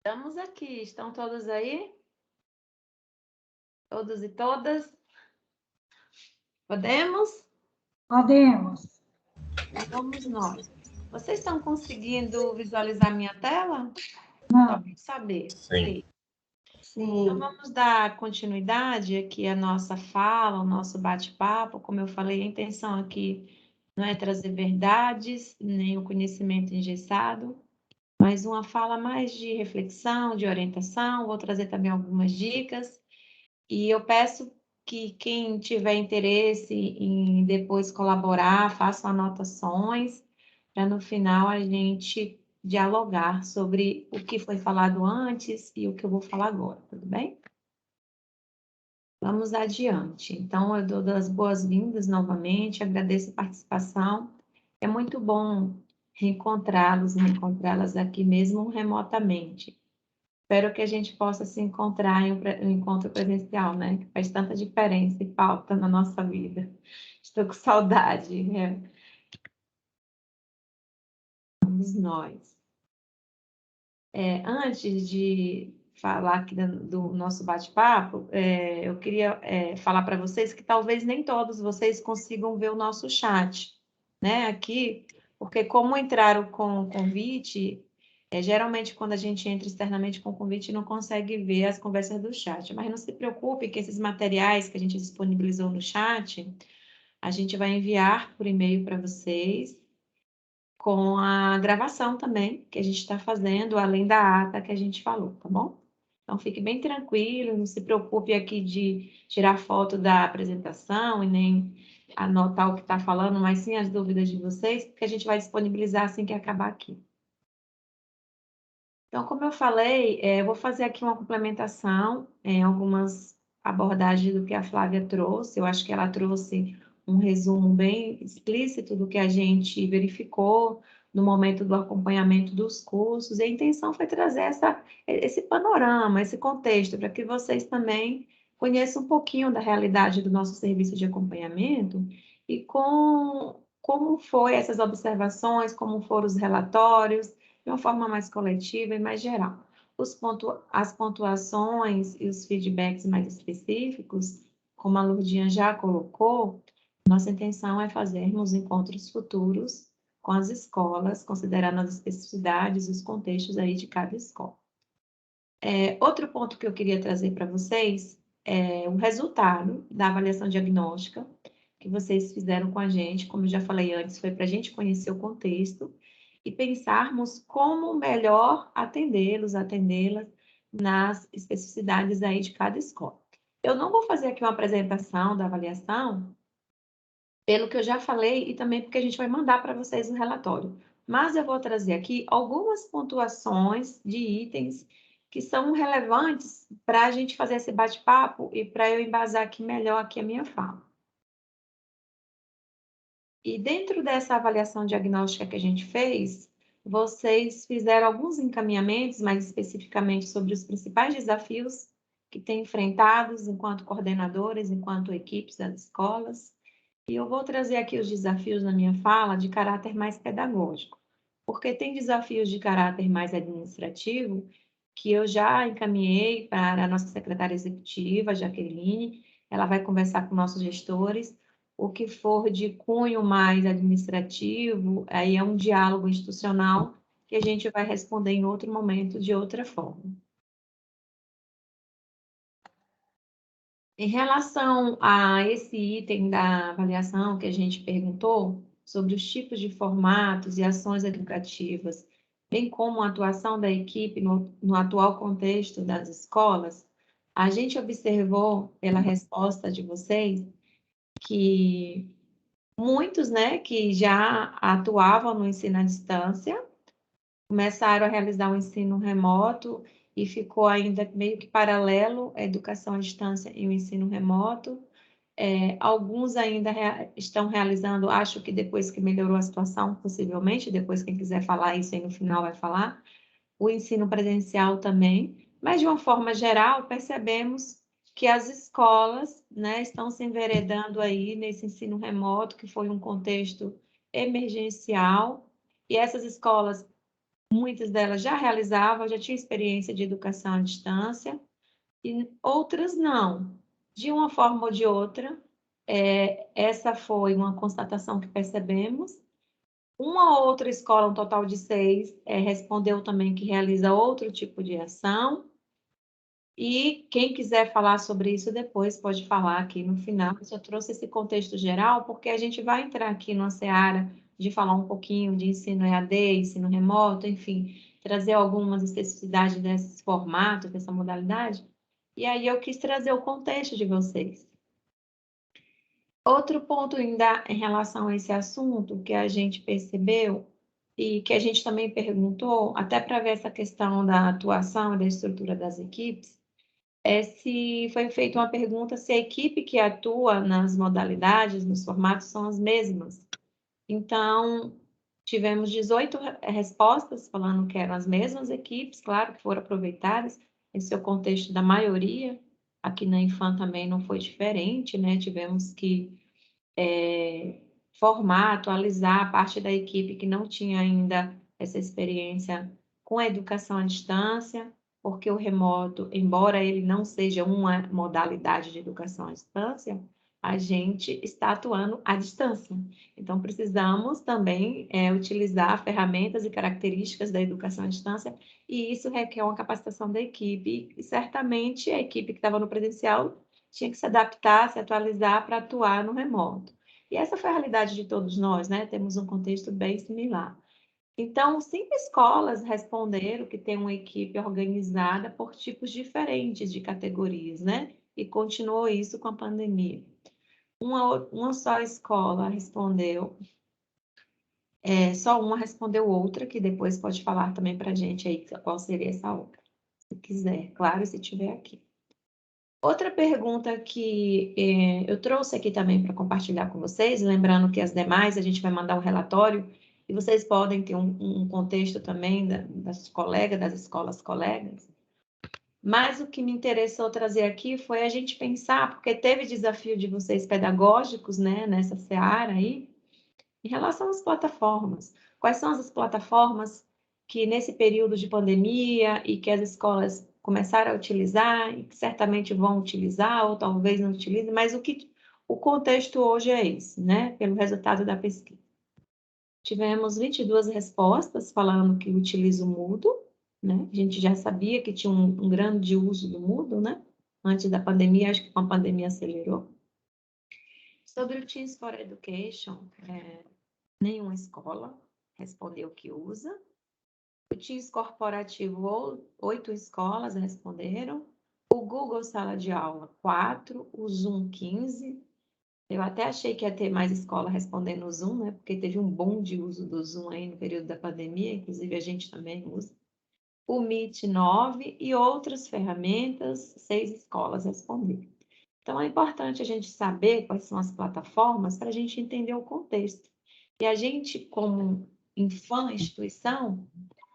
Estamos aqui, estão todos aí? Todos e todas? Podemos? Podemos. Vamos nós. Vocês estão conseguindo visualizar minha tela? Só Não. para saber. Sim. Então, vamos dar continuidade aqui à nossa fala, ao nosso bate-papo. Como eu falei, a intenção aqui não é trazer verdades, nem o conhecimento engessado, mas uma fala mais de reflexão, de orientação. Vou trazer também algumas dicas. E eu peço que quem tiver interesse em depois colaborar, faça anotações, para no final a gente dialogar sobre o que foi falado antes e o que eu vou falar agora, tudo bem? Vamos adiante. Então, eu dou as boas-vindas novamente, agradeço a participação. É muito bom reencontrá-los, reencontrá-las aqui mesmo remotamente. Espero que a gente possa se encontrar em um encontro presencial, né? Que faz tanta diferença e falta na nossa vida. Estou com saudade, né? Vamos nós. Antes de falar aqui do nosso bate-papo, eu queria falar para vocês que talvez nem todos vocês consigam ver o nosso chat, né? Aqui, porque como entraram com o convite, geralmente quando a gente entra externamente com o convite, não consegue ver as conversas do chat. Mas não se preocupe que esses materiais que a gente disponibilizou no chat, a gente vai enviar por e-mail para vocês, com a gravação também, que a gente está fazendo, além da ata que a gente falou, tá bom? Então, fique bem tranquilo, não se preocupe aqui de tirar foto da apresentação e nem anotar o que está falando, mas sim as dúvidas de vocês, porque a gente vai disponibilizar assim que acabar aqui. Então, como eu falei, eu vou fazer aqui uma complementação em algumas abordagens do que a Flávia trouxe. Eu acho que ela trouxe um resumo bem explícito do que a gente verificou no momento do acompanhamento dos cursos. E a intenção foi trazer esse panorama, esse contexto, para que vocês também conheçam um pouquinho da realidade do nosso serviço de acompanhamento e como foi essas observações, como foram os relatórios, de uma forma mais coletiva e mais geral. As pontuações e os feedbacks mais específicos, como a Lourdinha já colocou, nossa intenção é fazermos encontros futuros com as escolas, considerando as especificidades e os contextos aí de cada escola. Outro ponto que eu queria trazer para vocês é o resultado da avaliação diagnóstica, que vocês fizeram com a gente, como eu já falei antes, foi para a gente conhecer o contexto e pensarmos como melhor atendê-las nas especificidades aí de cada escola. Eu não vou fazer aqui uma apresentação da avaliação, pelo que eu já falei e também porque a gente vai mandar para vocês o relatório. Mas eu vou trazer aqui algumas pontuações de itens que são relevantes para a gente fazer esse bate-papo e para eu embasar aqui melhor aqui a minha fala. E dentro dessa avaliação diagnóstica que a gente fez, vocês fizeram alguns encaminhamentos, mais especificamente sobre os principais desafios que têm enfrentados enquanto coordenadores, enquanto equipes das escolas. E eu vou trazer aqui os desafios na minha fala de caráter mais pedagógico, porque tem desafios de caráter mais administrativo que eu já encaminhei para a nossa secretária executiva, Jaqueline, ela vai conversar com nossos gestores. O que for de cunho mais administrativo, aí é um diálogo institucional que a gente vai responder em outro momento, de outra forma. Em relação a esse item da avaliação que a gente perguntou, sobre os tipos de formatos e ações educativas, bem como a atuação da equipe no atual contexto das escolas, a gente observou, pela resposta de vocês, que muitos, né, que já atuavam no ensino à distância, começaram a realizar o ensino remoto e ficou ainda meio que paralelo a educação à distância e o ensino remoto. Alguns ainda estão realizando, acho que depois que melhorou a situação, possivelmente, depois quem quiser falar isso aí no final vai falar, o ensino presencial também, mas de uma forma geral, percebemos que as escolas, né, estão se enveredando aí nesse ensino remoto, que foi um contexto emergencial, e essas escolas, muitas delas já realizavam, já tinham experiência de educação à distância, e outras não. De uma forma ou de outra, essa foi uma constatação que percebemos. Uma outra escola, um total de 6, respondeu também que realiza outro tipo de ação. E quem quiser falar sobre isso depois pode falar aqui no final. Eu só trouxe esse contexto geral, porque a gente vai entrar aqui numa seara de falar um pouquinho de ensino EAD, ensino remoto, enfim, trazer algumas especificidades desses formatos, dessa modalidade. E aí eu quis trazer o contexto de vocês. Outro ponto ainda em relação a esse assunto que a gente percebeu e que a gente também perguntou, até para ver essa questão da atuação e da estrutura das equipes, se foi feita uma pergunta se a equipe que atua nas modalidades, nos formatos, são as mesmas. Então, tivemos 18 respostas falando que eram as mesmas equipes, claro que foram aproveitadas, esse é o contexto da maioria. Aqui na Infam também não foi diferente, né? Tivemos que formar, atualizar a parte da equipe que não tinha ainda essa experiência com a educação à distância, porque o remoto, embora ele não seja uma modalidade de educação à distância, a gente está atuando à distância. Então, precisamos também utilizar ferramentas e características da educação à distância, e isso requer uma capacitação da equipe, e certamente a equipe que estava no presencial tinha que se adaptar, se atualizar para atuar no remoto. E essa foi a realidade de todos nós, né? Temos um contexto bem similar. Então, 5 escolas responderam que tem uma equipe organizada por tipos diferentes de categorias, né? E continuou isso com a pandemia. Uma só escola respondeu, só uma respondeu outra, que depois pode falar também para a gente aí qual seria essa outra, se quiser, claro, se tiver aqui. Outra pergunta que eu trouxe aqui também para compartilhar com vocês, lembrando que as demais a gente vai mandar um relatório e vocês podem ter um contexto também das colegas, das escolas colegas. Mas o que me interessou trazer aqui foi a gente pensar, porque teve desafio de vocês pedagógicos, né, nessa seara aí, em relação às plataformas. Quais são as plataformas que nesse período de pandemia e que as escolas começaram a utilizar e que certamente vão utilizar ou talvez não utilizem, mas o contexto hoje é esse, né? Pelo resultado da pesquisa. Tivemos 22 respostas falando que utiliza o Moodle, né? A gente já sabia que tinha um grande uso do Moodle, né? Antes da pandemia, acho que com a pandemia acelerou. Sobre o Teams for Education, nenhuma escola respondeu que usa. O Teams corporativo, 8 escolas responderam. O Google Sala de Aula, 4. O Zoom, 15. Eu até achei que ia ter mais escola respondendo o Zoom, né? Porque teve um boom de uso do Zoom aí no período da pandemia, inclusive a gente também usa. O Meet, 9. E outras ferramentas, 6 escolas responderam. Então, é importante a gente saber quais são as plataformas para a gente entender o contexto. E a gente, como Infam, instituição,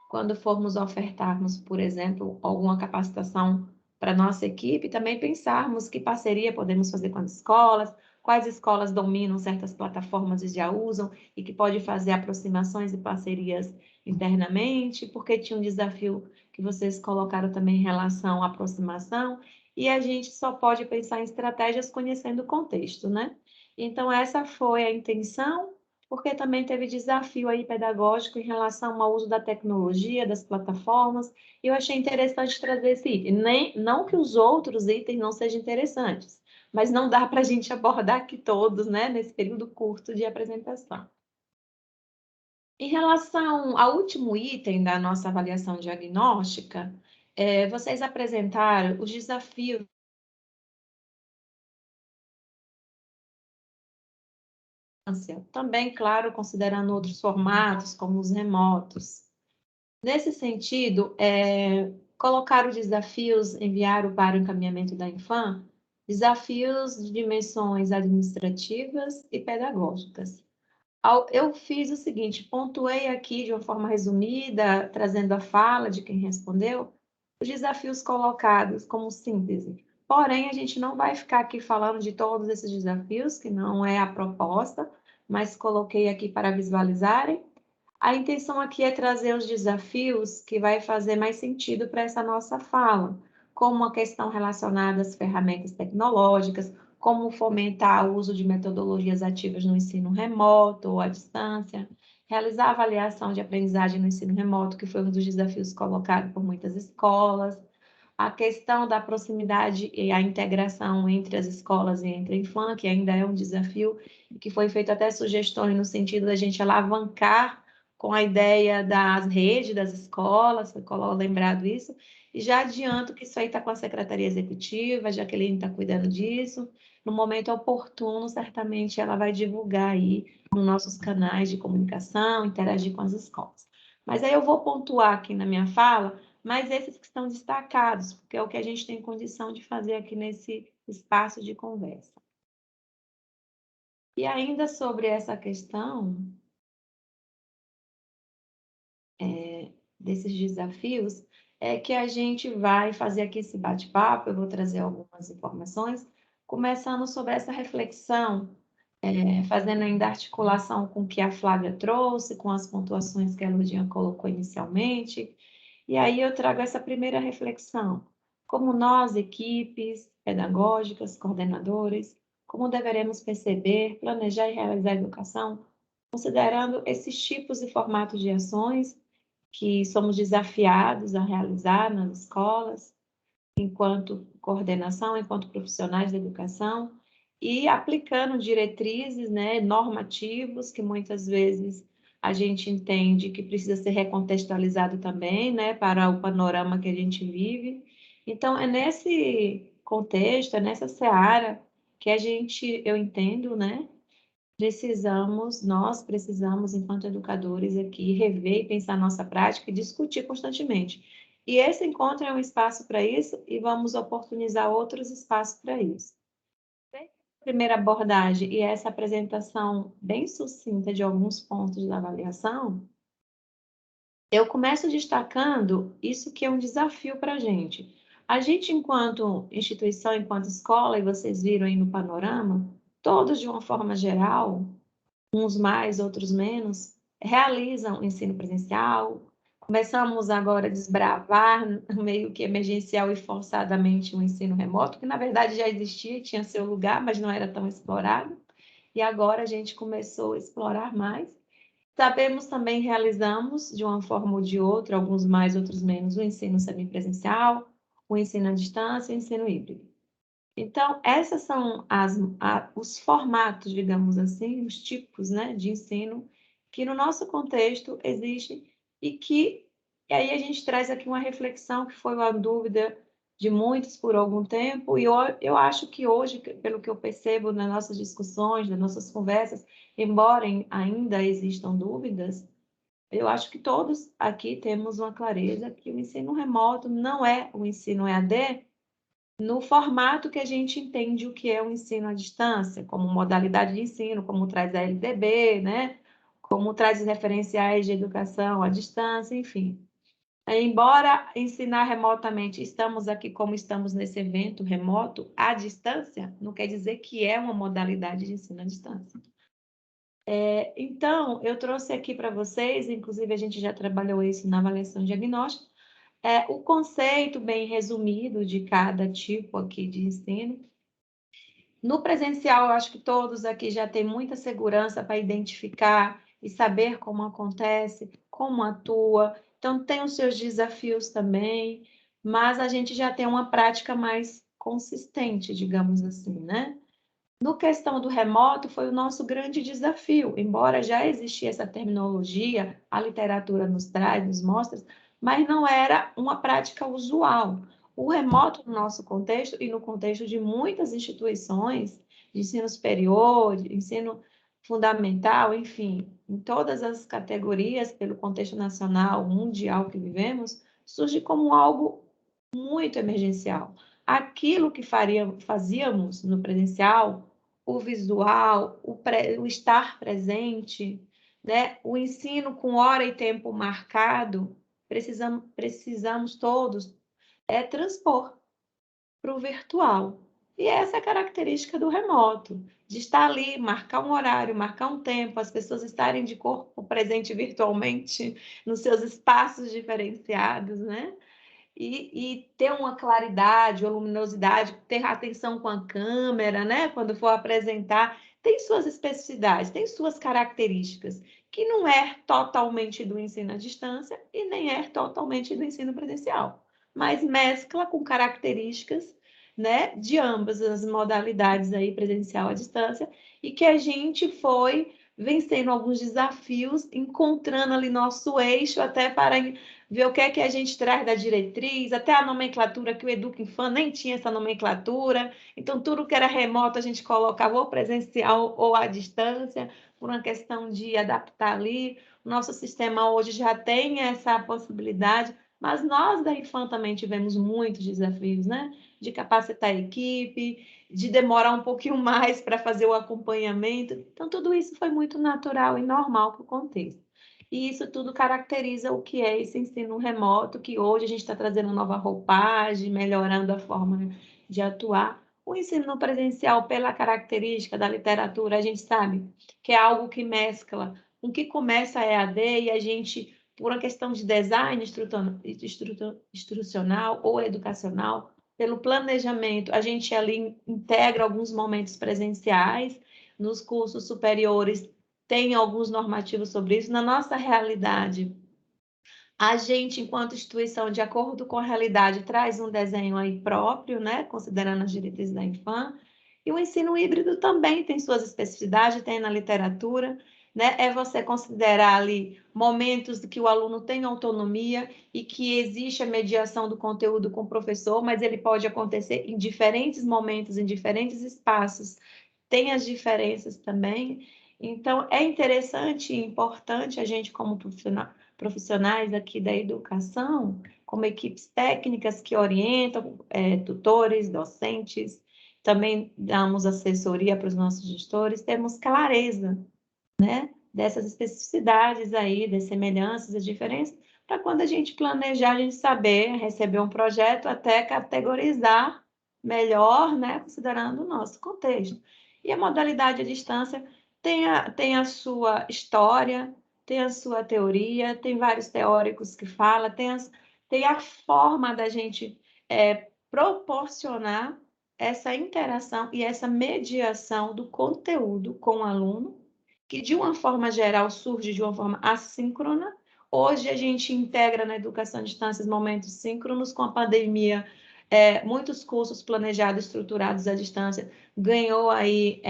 quando formos ofertarmos, por exemplo, alguma capacitação para nossa equipe, também pensarmos que parceria podemos fazer com as escolas, quais escolas dominam certas plataformas e já usam, e que pode fazer aproximações e parcerias internamente, porque tinha um desafio que vocês colocaram também em relação à aproximação, e a gente só pode pensar em estratégias conhecendo o contexto, né? Então, essa foi a intenção, porque também teve desafio aí pedagógico em relação ao uso da tecnologia, das plataformas, e eu achei interessante trazer esse item. Não que os outros itens não sejam interessantes, mas não dá para a gente abordar aqui todos, né, nesse período curto de apresentação. Em relação ao último item da nossa avaliação diagnóstica, vocês apresentaram os desafios também, claro, considerando outros formatos, como os remotos. Nesse sentido, colocar os desafios, enviar para o encaminhamento da Infam, desafios de dimensões administrativas e pedagógicas. Eu fiz o seguinte, pontuei aqui de uma forma resumida, trazendo a fala de quem respondeu, os desafios colocados como síntese. Porém, a gente não vai ficar aqui falando de todos esses desafios, que não é a proposta, mas coloquei aqui para visualizarem. A intenção aqui é trazer os desafios que vai fazer mais sentido para essa nossa fala, como uma questão relacionada às ferramentas tecnológicas, como fomentar o uso de metodologias ativas no ensino remoto ou à distância, realizar a avaliação de aprendizagem no ensino remoto, que foi um dos desafios colocados por muitas escolas, a questão da proximidade e a integração entre as escolas e entre a Infam, que ainda é um desafio, que foi feito até sugestões no sentido da gente alavancar com a ideia das redes, das escolas, foi lembrado isso, e já adianto que isso aí está com a Secretaria Executiva, a Jaqueline está cuidando disso, no momento oportuno, certamente ela vai divulgar aí nos nossos canais de comunicação, interagir com as escolas. Mas aí eu vou pontuar aqui na minha fala, mas esses que estão destacados, porque é o que a gente tem condição de fazer aqui nesse espaço de conversa. E ainda sobre essa questão desses desafios, é que a gente vai fazer aqui esse bate-papo, eu vou trazer algumas informações, começando sobre essa reflexão, fazendo ainda articulação com o que a Flávia trouxe, com as pontuações que a Lurdinha colocou inicialmente, e aí eu trago essa primeira reflexão. Como nós, equipes pedagógicas, coordenadores, como deveremos perceber, planejar e realizar a educação, considerando esses tipos e formatos de ações que somos desafiados a realizar nas escolas, enquanto coordenação, enquanto profissionais da educação, e aplicando diretrizes, né, normativos, que muitas vezes a gente entende que precisa ser recontextualizado também, né, para o panorama que a gente vive. Então, é nesse contexto, é nessa seara que eu entendo, né, nós precisamos, enquanto educadores aqui, rever e pensar nossa prática e discutir constantemente. E esse encontro é um espaço para isso e vamos oportunizar outros espaços para isso. Primeira abordagem e essa apresentação bem sucinta de alguns pontos da avaliação, eu começo destacando isso que é um desafio para a gente. A gente, enquanto instituição, enquanto escola, e vocês viram aí no panorama, todos de uma forma geral, uns mais, outros menos, realizam ensino presencial. Começamos agora a desbravar, meio que emergencial e forçadamente, o ensino remoto, que na verdade já existia, tinha seu lugar, mas não era tão explorado. E agora a gente começou a explorar mais. Sabemos também, realizamos, de uma forma ou de outra, alguns mais, outros menos, o ensino semipresencial, o ensino à distância e o ensino híbrido. Então, esses são os formatos, digamos assim, os tipos, né, de ensino que no nosso contexto existem e aí a gente traz aqui uma reflexão que foi uma dúvida de muitos por algum tempo, e eu acho que hoje, pelo que eu percebo nas nossas discussões, nas nossas conversas, embora ainda existam dúvidas, eu acho que todos aqui temos uma clareza que o ensino remoto não é o ensino EAD, no formato que a gente entende o que é o ensino à distância, como modalidade de ensino, como traz a LDB, né? Como traz os referenciais de educação à distância, enfim. Embora ensinar remotamente, estamos aqui como estamos nesse evento remoto, à distância, não quer dizer que é uma modalidade de ensino à distância. Então, eu trouxe aqui para vocês, inclusive a gente já trabalhou isso na avaliação diagnóstica, o conceito bem resumido de cada tipo aqui de ensino. No presencial, eu acho que todos aqui já têm muita segurança para identificar e saber como acontece, como atua. Então, tem os seus desafios também, mas a gente já tem uma prática mais consistente, digamos assim, né? No questão do remoto, foi o nosso grande desafio, embora já existia essa terminologia, a literatura nos traz, nos mostra, mas não era uma prática usual. O remoto, no nosso contexto e no contexto de muitas instituições de ensino superior, de ensino fundamental, enfim, em todas as categorias, pelo contexto nacional, mundial que vivemos, surge como algo muito emergencial. Aquilo que fazíamos no presencial, o visual, o estar presente, né? O ensino com hora e tempo marcado, precisamos todos transpor para o virtual. E essa é a característica do remoto, de estar ali, marcar um horário, marcar um tempo, as pessoas estarem de corpo presente virtualmente nos seus espaços diferenciados, né? E ter uma claridade, uma luminosidade, ter atenção com a câmera, né? Quando for apresentar, tem suas especificidades, tem suas características, que não é totalmente do ensino à distância e nem é totalmente do ensino presencial, mas mescla com características, né, de ambas as modalidades aí, presencial à distância, e que a gente foi vencendo alguns desafios, encontrando ali nosso eixo até para ver o que é que a gente traz da diretriz, até a nomenclatura, que o Eduquinfam nem tinha essa nomenclatura, então tudo que era remoto a gente colocava ou presencial ou à distância, por uma questão de adaptar ali. O nosso sistema hoje já tem essa possibilidade, mas nós da Infam também tivemos muitos desafios, né? De capacitar a equipe, de demorar um pouquinho mais para fazer o acompanhamento. Então, tudo isso foi muito natural e normal para o contexto. E isso tudo caracteriza o que é esse ensino remoto, que hoje a gente está trazendo nova roupagem, melhorando a forma de atuar. O ensino presencial, pela característica da literatura, a gente sabe que é algo que mescla com que começa a EAD e a gente, por uma questão de design instrucional ou educacional, pelo planejamento, a gente ali integra alguns momentos presenciais, nos cursos superiores tem alguns normativos sobre isso. Na nossa realidade, a gente, enquanto instituição, de acordo com a realidade, traz um desenho aí próprio, né, considerando as diretrizes da Infam. E o ensino híbrido também tem suas especificidades, tem na literatura, né? É você considerar ali momentos que o aluno tem autonomia e que existe a mediação do conteúdo com o professor, mas ele pode acontecer em diferentes momentos, em diferentes espaços, tem as diferenças também. Então, é interessante e importante a gente, como profissionais aqui da educação, como equipes técnicas que orientam, tutores, docentes, também damos assessoria para os nossos gestores, temos clareza, né, dessas especificidades aí, das semelhanças, das diferenças, para quando a gente planejar, a gente saber receber um projeto, até categorizar melhor, né, considerando o nosso contexto. E a modalidade à distância tem a sua história, tem a sua teoria, tem vários teóricos que falam, tem a forma da gente proporcionar essa interação e essa mediação do conteúdo com o aluno, que de uma forma geral surge de uma forma assíncrona. Hoje a gente integra na educação à distância momentos síncronos, com a pandemia muitos cursos planejados, estruturados à distância, ganhou aí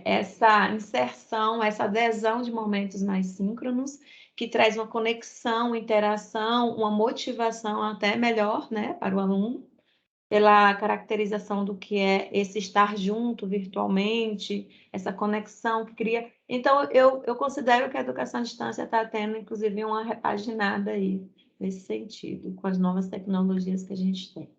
essa inserção, essa adesão de momentos mais síncronos, que traz uma conexão, interação, uma motivação até melhor, né, para o aluno, pela caracterização do que é esse estar junto virtualmente, essa conexão que cria. Então, eu considero que a educação à distância está tendo, inclusive, uma repaginada aí, nesse sentido, com as novas tecnologias que a gente tem.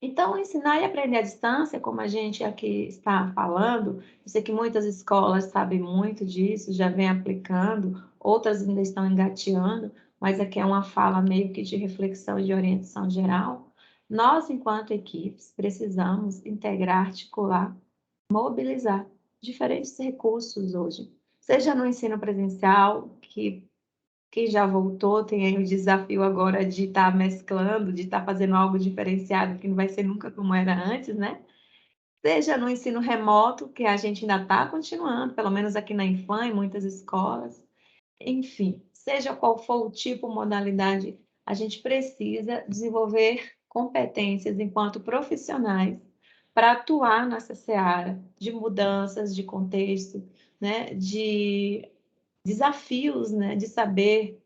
Então, ensinar e aprender à distância, como a gente aqui está falando, eu sei que muitas escolas sabem muito disso, já vem aplicando, outras ainda estão engateando, mas aqui é uma fala meio que de reflexão e de orientação geral. Nós, enquanto equipes, precisamos integrar, articular, mobilizar diferentes recursos hoje, seja no ensino presencial, que quem já voltou tem aí o desafio agora de estar mesclando, de estar fazendo algo diferenciado, que não vai ser nunca como era antes, né? Seja no ensino remoto, que a gente ainda está continuando, pelo menos aqui na Infam, em muitas escolas. Enfim, seja qual for o tipo, modalidade, a gente precisa desenvolver competências enquanto profissionais para atuar nessa seara de mudanças de contexto, né? De desafios, né, de saber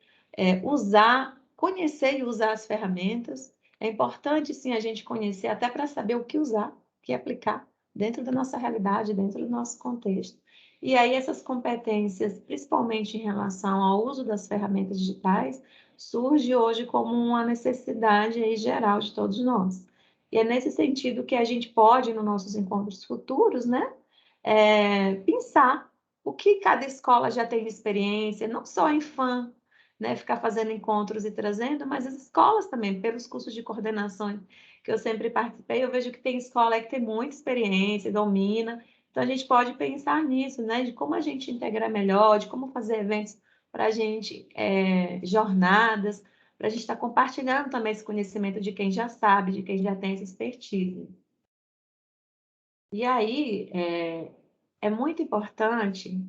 usar, conhecer e usar as ferramentas. É importante, sim, a gente conhecer até para saber o que usar, o que aplicar dentro da nossa realidade, dentro do nosso contexto. E aí essas competências, principalmente em relação ao uso das ferramentas digitais, surge hoje como uma necessidade aí geral de todos nós. E é nesse sentido que a gente pode, nos nossos encontros futuros, né, pensar o que cada escola já tem de experiência, não só em FAM, né, ficar fazendo encontros e trazendo, mas as escolas também, pelos cursos de coordenação que eu sempre participei, eu vejo que tem escola que tem muita experiência, domina, então a gente pode pensar nisso, né, de como a gente integrar melhor, de como fazer eventos para a gente, jornadas, para a gente estar compartilhando também esse conhecimento de quem já sabe, de quem já tem essa expertise. E aí, é muito importante,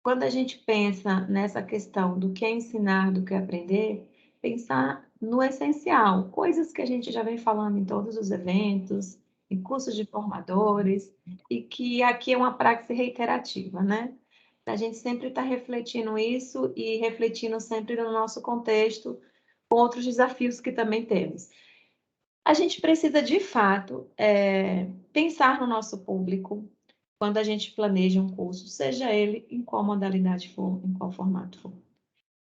quando a gente pensa nessa questão do que é ensinar, do que é aprender, pensar no essencial, coisas que a gente já vem falando em todos os eventos, em cursos de formadores, e que aqui é uma prática reiterativa, né? A gente sempre está refletindo isso e refletindo sempre no nosso contexto, com outros desafios que também temos. A gente precisa, de fato, pensar no nosso público quando a gente planeja um curso, seja ele em qual modalidade for, em qual formato for.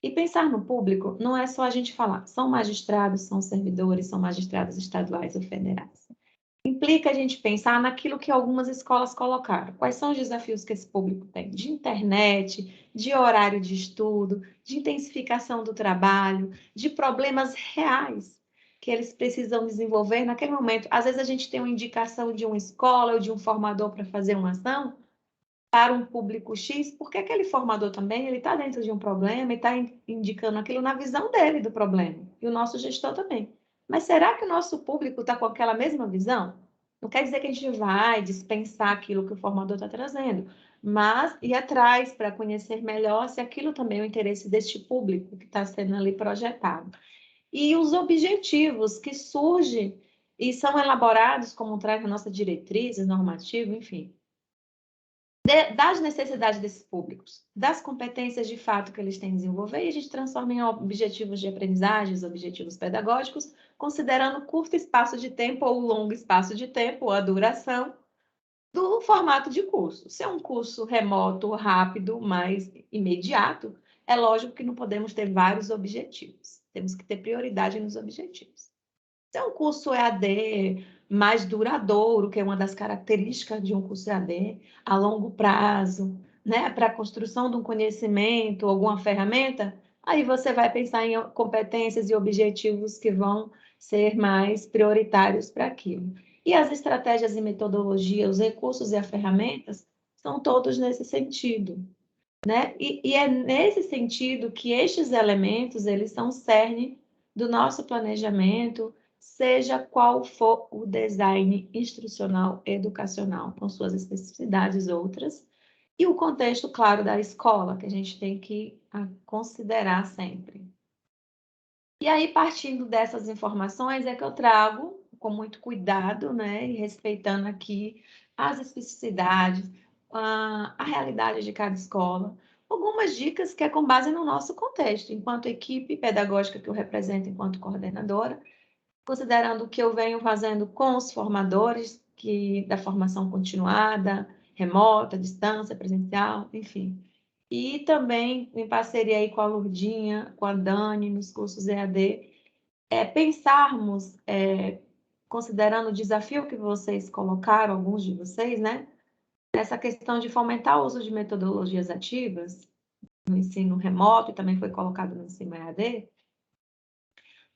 E pensar no público não é só a gente falar, são magistrados, são servidores, são magistrados estaduais ou federais. Implica a gente pensar naquilo que algumas escolas colocaram. Quais são os desafios que esse público tem? De internet, de horário de estudo, de intensificação do trabalho, de problemas reais que eles precisam desenvolver naquele momento. Às vezes a gente tem uma indicação de uma escola ou de um formador para fazer uma ação para um público X, porque aquele formador também ele está dentro de um problema e está indicando aquilo na visão dele do problema, e o nosso gestor também. Mas será que o nosso público está com aquela mesma visão? Não quer dizer que a gente vai dispensar aquilo que o formador está trazendo, mas ir atrás para conhecer melhor se aquilo também é o interesse deste público que está sendo ali projetado. E os objetivos que surgem e são elaborados, como traz a nossa diretriz, normativo, enfim, das necessidades desses públicos, das competências de fato que eles têm que desenvolver, e a gente transforma em objetivos de aprendizagem, objetivos pedagógicos, considerando curto espaço de tempo ou longo espaço de tempo, ou a duração do formato de curso. Se é um curso remoto, rápido, mais imediato, é lógico que não podemos ter vários objetivos. Temos que ter prioridade nos objetivos. Se é um curso EAD mais duradouro, que é uma das características de um curso EAD, a longo prazo, né, para a construção de um conhecimento, alguma ferramenta, aí você vai pensar em competências e objetivos que vão ser mais prioritários para aquilo. E as estratégias e metodologias, os recursos e as ferramentas são todos nesse sentido, né? E é nesse sentido que estes elementos, eles são o cerne do nosso planejamento, seja qual for o design instrucional educacional, com suas especificidades outras, e o contexto, claro, da escola, que a gente tem que considerar sempre. E aí, partindo dessas informações, é que eu trago com muito cuidado, né, e respeitando aqui as especificidades, a realidade de cada escola. Algumas dicas que é com base no nosso contexto, enquanto equipe pedagógica que eu represento enquanto coordenadora, considerando o que eu venho fazendo com os formadores, da formação continuada, remota, distância, presencial, enfim. E também em parceria aí com a Lurdinha, com a Dani, nos cursos EAD, pensarmos, considerando o desafio que vocês colocaram, alguns de vocês, né? Essa questão de fomentar o uso de metodologias ativas no ensino remoto, e também foi colocado no ensino EAD,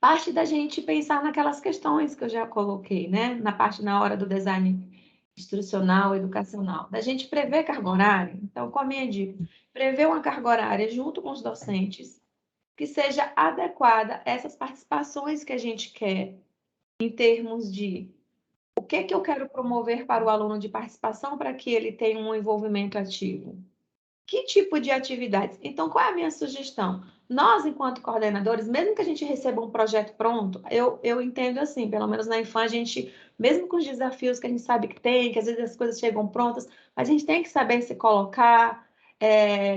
parte da gente pensar naquelas questões que eu já coloquei, né? Na hora do design instrucional, educacional, da gente prever carga horária. Então, qual a minha dica? Prever uma carga horária junto com os docentes que seja adequada a essas participações que a gente quer, em termos de o que eu quero promover para o aluno de participação para que ele tenha um envolvimento ativo. Que tipo de atividades? Então, qual é a minha sugestão? Nós, enquanto coordenadores, mesmo que a gente receba um projeto pronto, eu entendo assim, pelo menos na infância, a gente, mesmo com os desafios que a gente sabe que tem, que às vezes as coisas chegam prontas, a gente tem que saber se colocar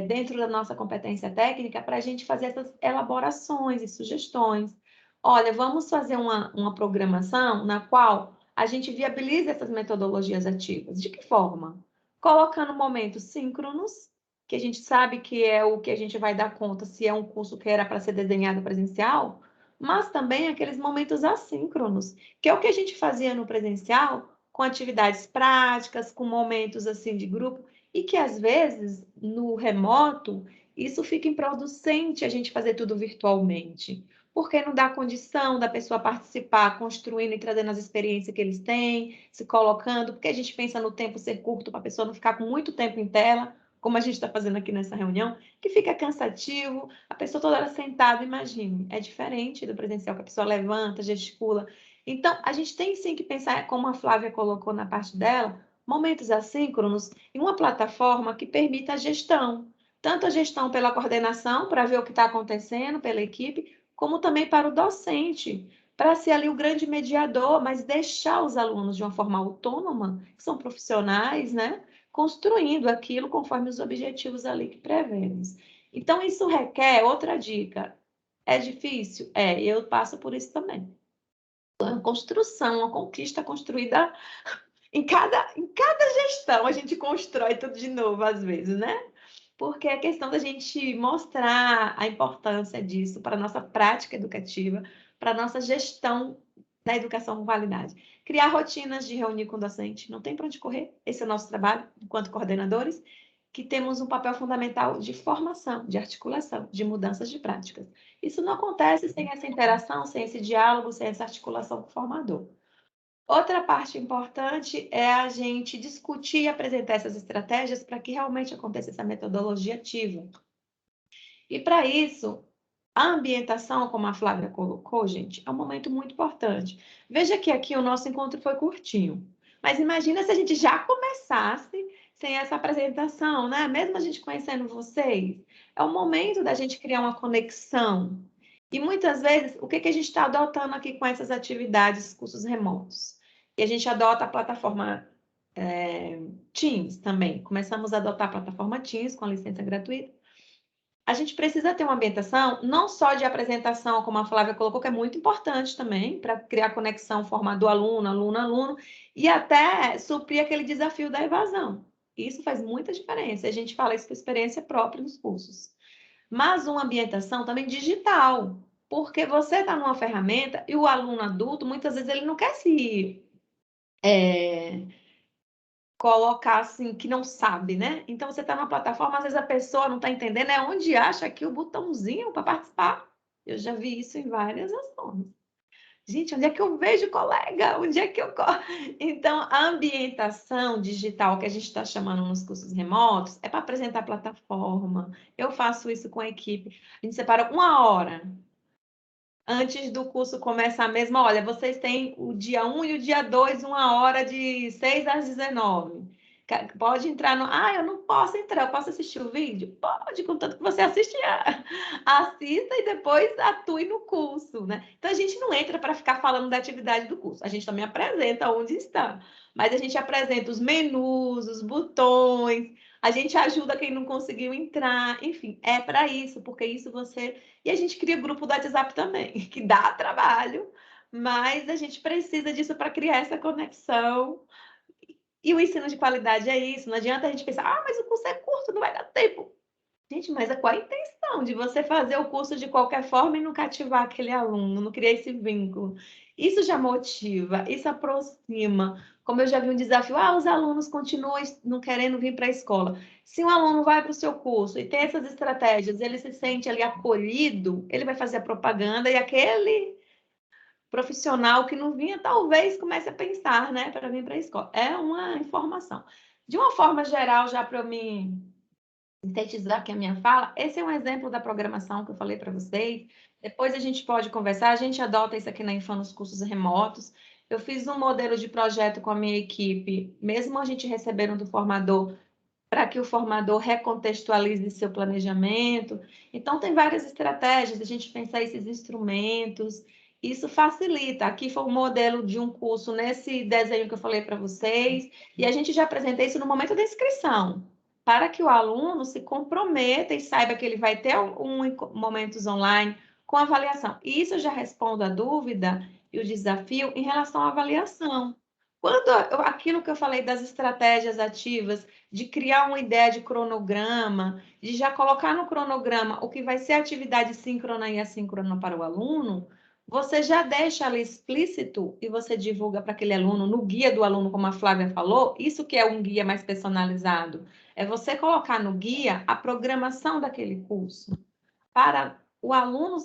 dentro da nossa competência técnica para a gente fazer essas elaborações e sugestões. Olha, vamos fazer uma programação na qual a gente viabiliza essas metodologias ativas. De que forma? Colocando momentos síncronos, que a gente sabe que é o que a gente vai dar conta se é um curso que era para ser desenhado presencial, mas também aqueles momentos assíncronos, que é o que a gente fazia no presencial, com atividades práticas, com momentos assim de grupo, e que às vezes no remoto isso fica improducente a gente fazer tudo virtualmente, porque não dá condição da pessoa participar, construindo e trazendo as experiências que eles têm, se colocando, porque a gente pensa no tempo ser curto para a pessoa não ficar com muito tempo em tela, como a gente está fazendo aqui nessa reunião, que fica cansativo, a pessoa toda hora sentada, imagine, é diferente do presencial, que a pessoa levanta, gesticula. Então, a gente tem sim que pensar, como a Flávia colocou na parte dela, momentos assíncronos em uma plataforma que permita a gestão, tanto a gestão pela coordenação, para ver o que está acontecendo, pela equipe, como também para o docente, para ser ali o grande mediador, mas deixar os alunos de uma forma autônoma, que são profissionais, né? Construindo aquilo conforme os objetivos ali que prevemos. Então, isso requer outra dica. É difícil? Eu passo por isso também. Uma construção, uma conquista construída em cada gestão, a gente constrói tudo de novo, às vezes, né? Porque é questão da gente mostrar a importância disso para a nossa prática educativa, para a nossa gestão da educação com qualidade. Criar rotinas de reunir com o docente, não tem para onde correr, esse é o nosso trabalho, enquanto coordenadores, que temos um papel fundamental de formação, de articulação, de mudanças de práticas. Isso não acontece sem essa interação, sem esse diálogo, sem essa articulação com o formador. Outra parte importante é a gente discutir e apresentar essas estratégias para que realmente aconteça essa metodologia ativa. E para isso, a ambientação, como a Flávia colocou, gente, é um momento muito importante. Veja que aqui o nosso encontro foi curtinho, mas imagina se a gente já começasse sem essa apresentação, né? Mesmo a gente conhecendo vocês, é o momento da gente criar uma conexão. E muitas vezes, o que a gente está adotando aqui com essas atividades, cursos remotos? E a gente adota a plataforma Teams também. Começamos a adotar a plataforma Teams com a licença gratuita. A gente precisa ter uma ambientação não só de apresentação, como a Flávia colocou, que é muito importante também, para criar conexão, formador aluno, aluno, e até suprir aquele desafio da evasão. Isso faz muita diferença. A gente fala isso por experiência própria nos cursos. Mas uma ambientação também digital, porque você está numa ferramenta e o aluno adulto, muitas vezes, ele não quer se colocar assim, que não sabe, né? Então, você está numa plataforma, às vezes a pessoa não está entendendo, é onde acha aqui o botãozinho para participar. Eu já vi isso em várias ações. Gente, onde é que eu vejo colega? Onde é que eu... Então, a ambientação digital que a gente está chamando nos cursos remotos é para apresentar a plataforma. Eu faço isso com a equipe. A gente separa 1 hora antes do curso começar mesmo. Olha, vocês têm o dia 1 e o dia 2, 1 hora de 6 às 19. Pode entrar no... Ah, eu não posso entrar, eu posso assistir o vídeo? Pode, contanto que você assista e depois atue no curso, né? Então, a gente não entra para ficar falando da atividade do curso. A gente também apresenta onde está. Mas a gente apresenta os menus, os botões, a gente ajuda quem não conseguiu entrar. Enfim, é para isso, porque isso você... E a gente cria grupo do WhatsApp também, que dá trabalho, mas a gente precisa disso para criar essa conexão. E o ensino de qualidade é isso. Não adianta a gente pensar, ah, mas o curso é curto, não vai dar tempo. Gente, mas qual a intenção de você fazer o curso de qualquer forma e não cativar aquele aluno, não criar esse vínculo? Isso já motiva, isso aproxima. Como eu já vi um desafio, os alunos continuam não querendo vir para a escola. Se um aluno vai para o seu curso e tem essas estratégias, ele se sente ali acolhido, ele vai fazer a propaganda e aquele profissional que não vinha, talvez comece a pensar, né, para vir para a escola. É uma informação. De uma forma geral, já para eu me sintetizar aqui a minha fala, esse é um exemplo da programação que eu falei para vocês. Depois a gente pode conversar, a gente adota isso aqui na Infam nos cursos remotos. Eu fiz um modelo de projeto com a minha equipe, mesmo a gente recebendo do formador, para que o formador recontextualize seu planejamento. Então, tem várias estratégias, a gente pensar esses instrumentos, isso facilita. Aqui foi um modelo de um curso nesse desenho que eu falei para vocês, e a gente já apresentei isso no momento da inscrição, para que o aluno se comprometa e saiba que ele vai ter momentos online com avaliação. E isso eu já respondo a dúvida e o desafio em relação à avaliação. Quando aquilo que eu falei das estratégias ativas, de criar uma ideia de cronograma, de já colocar no cronograma o que vai ser atividade síncrona e assíncrona para o aluno, você já deixa ali explícito e você divulga para aquele aluno, no guia do aluno, como a Flávia falou, isso que é um guia mais personalizado, é você colocar no guia a programação daquele curso, para o aluno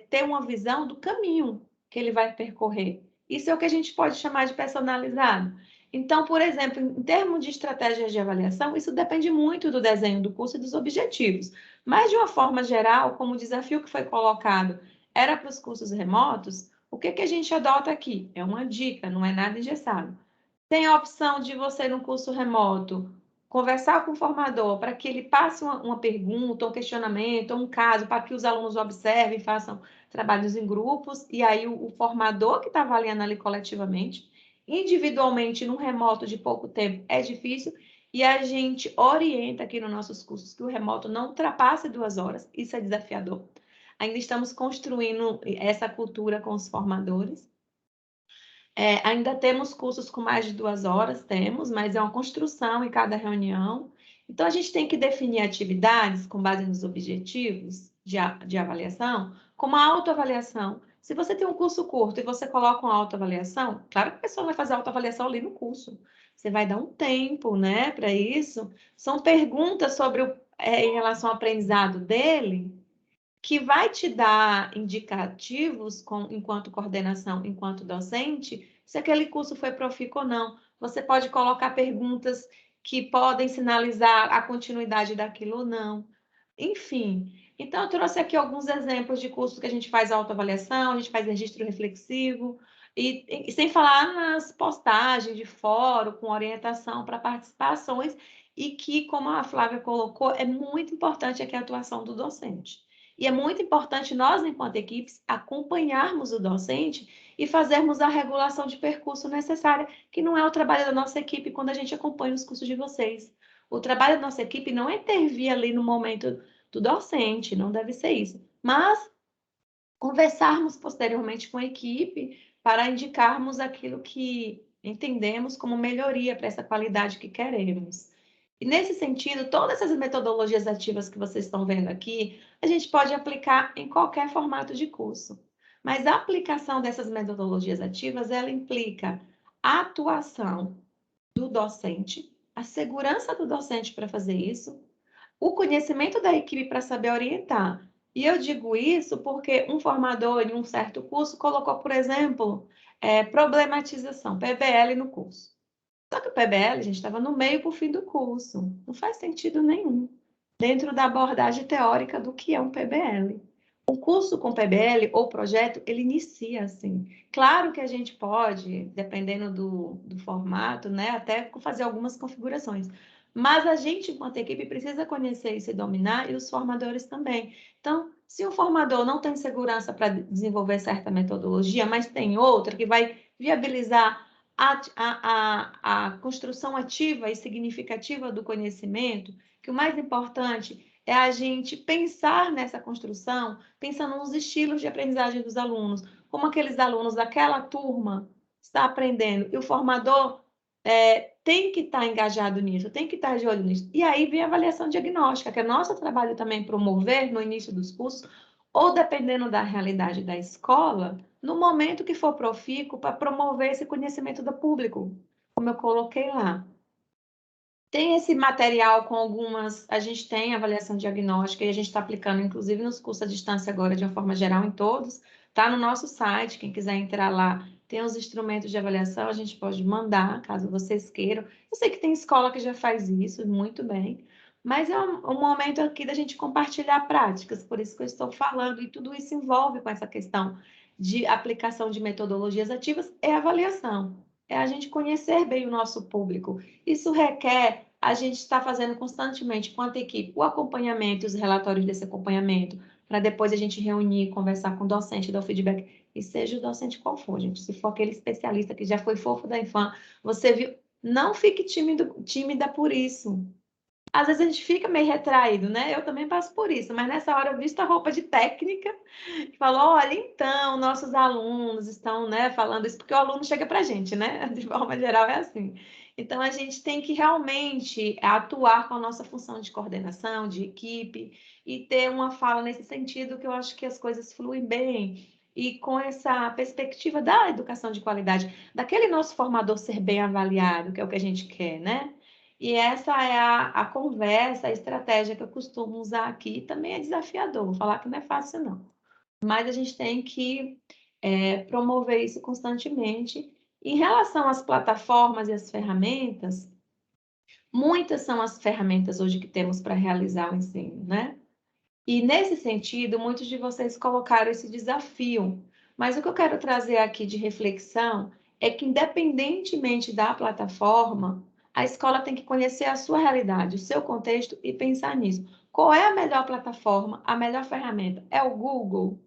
ter uma visão do caminho que ele vai percorrer. Isso é o que a gente pode chamar de personalizado. Então, por exemplo, em termos de estratégias de avaliação, isso depende muito do desenho do curso e dos objetivos. Mas, de uma forma geral, como o desafio que foi colocado era para os cursos remotos, o que a gente adota aqui? É uma dica, não é nada engessado. Tem a opção de você, no curso remoto, conversar com o formador para que ele passe uma pergunta, um questionamento, um caso, para que os alunos observem, façam trabalhos em grupos, e aí o formador que está avaliando ali coletivamente, individualmente, num remoto de pouco tempo, é difícil, e a gente orienta aqui nos nossos cursos que o remoto não ultrapasse 2 horas, isso é desafiador. Ainda estamos construindo essa cultura com os formadores. Ainda temos cursos com mais de 2 horas, temos, mas é uma construção em cada reunião. Então, a gente tem que definir atividades com base nos objetivos de avaliação, como a autoavaliação. Se você tem um curso curto e você coloca uma autoavaliação, claro que a pessoa vai fazer a autoavaliação ali no curso. Você vai dar um tempo, né, para isso. São perguntas sobre em relação ao aprendizado dele, que vai te dar indicativos enquanto coordenação, enquanto docente, se aquele curso foi profícuo ou não. Você pode colocar perguntas que podem sinalizar a continuidade daquilo ou não. Enfim, então eu trouxe aqui alguns exemplos de cursos que a gente faz autoavaliação, a gente faz registro reflexivo, e sem falar nas postagens de fórum com orientação para participações, e que, como a Flávia colocou, é muito importante aqui a atuação do docente. E é muito importante nós, enquanto equipes, acompanharmos o docente e fazermos a regulação de percurso necessária, que não é o trabalho da nossa equipe quando a gente acompanha os cursos de vocês. O trabalho da nossa equipe não é intervir ali no momento do docente, não deve ser isso. Mas conversarmos posteriormente com a equipe para indicarmos aquilo que entendemos como melhoria para essa qualidade que queremos. E nesse sentido, todas essas metodologias ativas que vocês estão vendo aqui, a gente pode aplicar em qualquer formato de curso. Mas a aplicação dessas metodologias ativas, ela implica a atuação do docente, a segurança do docente para fazer isso, o conhecimento da equipe para saber orientar. E eu digo isso porque um formador em um certo curso colocou, por exemplo, problematização, PBL no curso. Só que o PBL, a gente estava no meio para o fim do curso. Não faz sentido nenhum dentro da abordagem teórica do que é um PBL. O curso com PBL ou projeto, ele inicia assim. Claro que a gente pode, dependendo do formato, né, até fazer algumas configurações. Mas a gente, enquanto equipe, precisa conhecer e se dominar, e os formadores também. Então, se o formador não tem segurança para desenvolver certa metodologia, mas tem outra que vai viabilizar a construção ativa e significativa do conhecimento, que o mais importante é a gente pensar nessa construção, pensando nos estilos de aprendizagem dos alunos, como aqueles alunos daquela turma está aprendendo, e o formador tem que estar engajado nisso, tem que estar de olho nisso. E aí vem a avaliação diagnóstica, que é nosso trabalho também promover no início dos cursos, ou dependendo da realidade da escola, no momento que for profícuo, para promover esse conhecimento do público, como eu coloquei lá. Tem esse material com algumas. A gente tem avaliação diagnóstica e a gente está aplicando, inclusive, nos cursos à distância agora, de uma forma geral, em todos. Está no nosso site, quem quiser entrar lá, tem os instrumentos de avaliação, a gente pode mandar, caso vocês queiram. Eu sei que tem escola que já faz isso muito bem, mas é um momento aqui da gente compartilhar práticas, por isso que eu estou falando, e tudo isso envolve com essa questão de aplicação de metodologias ativas e avaliação. É a gente conhecer bem o nosso público. Isso requer a gente estar fazendo constantemente, quanto equipe, o acompanhamento, os relatórios desse acompanhamento, para depois a gente reunir, conversar com o docente, dar o feedback, e seja o docente qual for, gente. Se for aquele especialista que já foi fofo da infância, você viu, não fique tímida por isso. Às vezes a gente fica meio retraído, né? Eu também passo por isso, mas nessa hora eu visto a roupa de técnica e falo, olha, então, nossos alunos estão, né, falando isso, porque o aluno chega para a gente, né? De forma geral é assim. Então, a gente tem que realmente atuar com a nossa função de coordenação, de equipe, e ter uma fala nesse sentido, que eu acho que as coisas fluem bem, e com essa perspectiva da educação de qualidade, daquele nosso formador ser bem avaliado, que é o que a gente quer, né? E essa é a conversa, a estratégia que eu costumo usar aqui. Também é desafiador, vou falar que não é fácil, não. Mas a gente tem que promover isso constantemente. Em relação às plataformas e às ferramentas, muitas são as ferramentas hoje que temos para realizar o ensino, né? E nesse sentido, muitos de vocês colocaram esse desafio. Mas o que eu quero trazer aqui de reflexão é que, independentemente da plataforma, a escola tem que conhecer a sua realidade, o seu contexto e pensar nisso. Qual é a melhor plataforma, a melhor ferramenta? É o Google?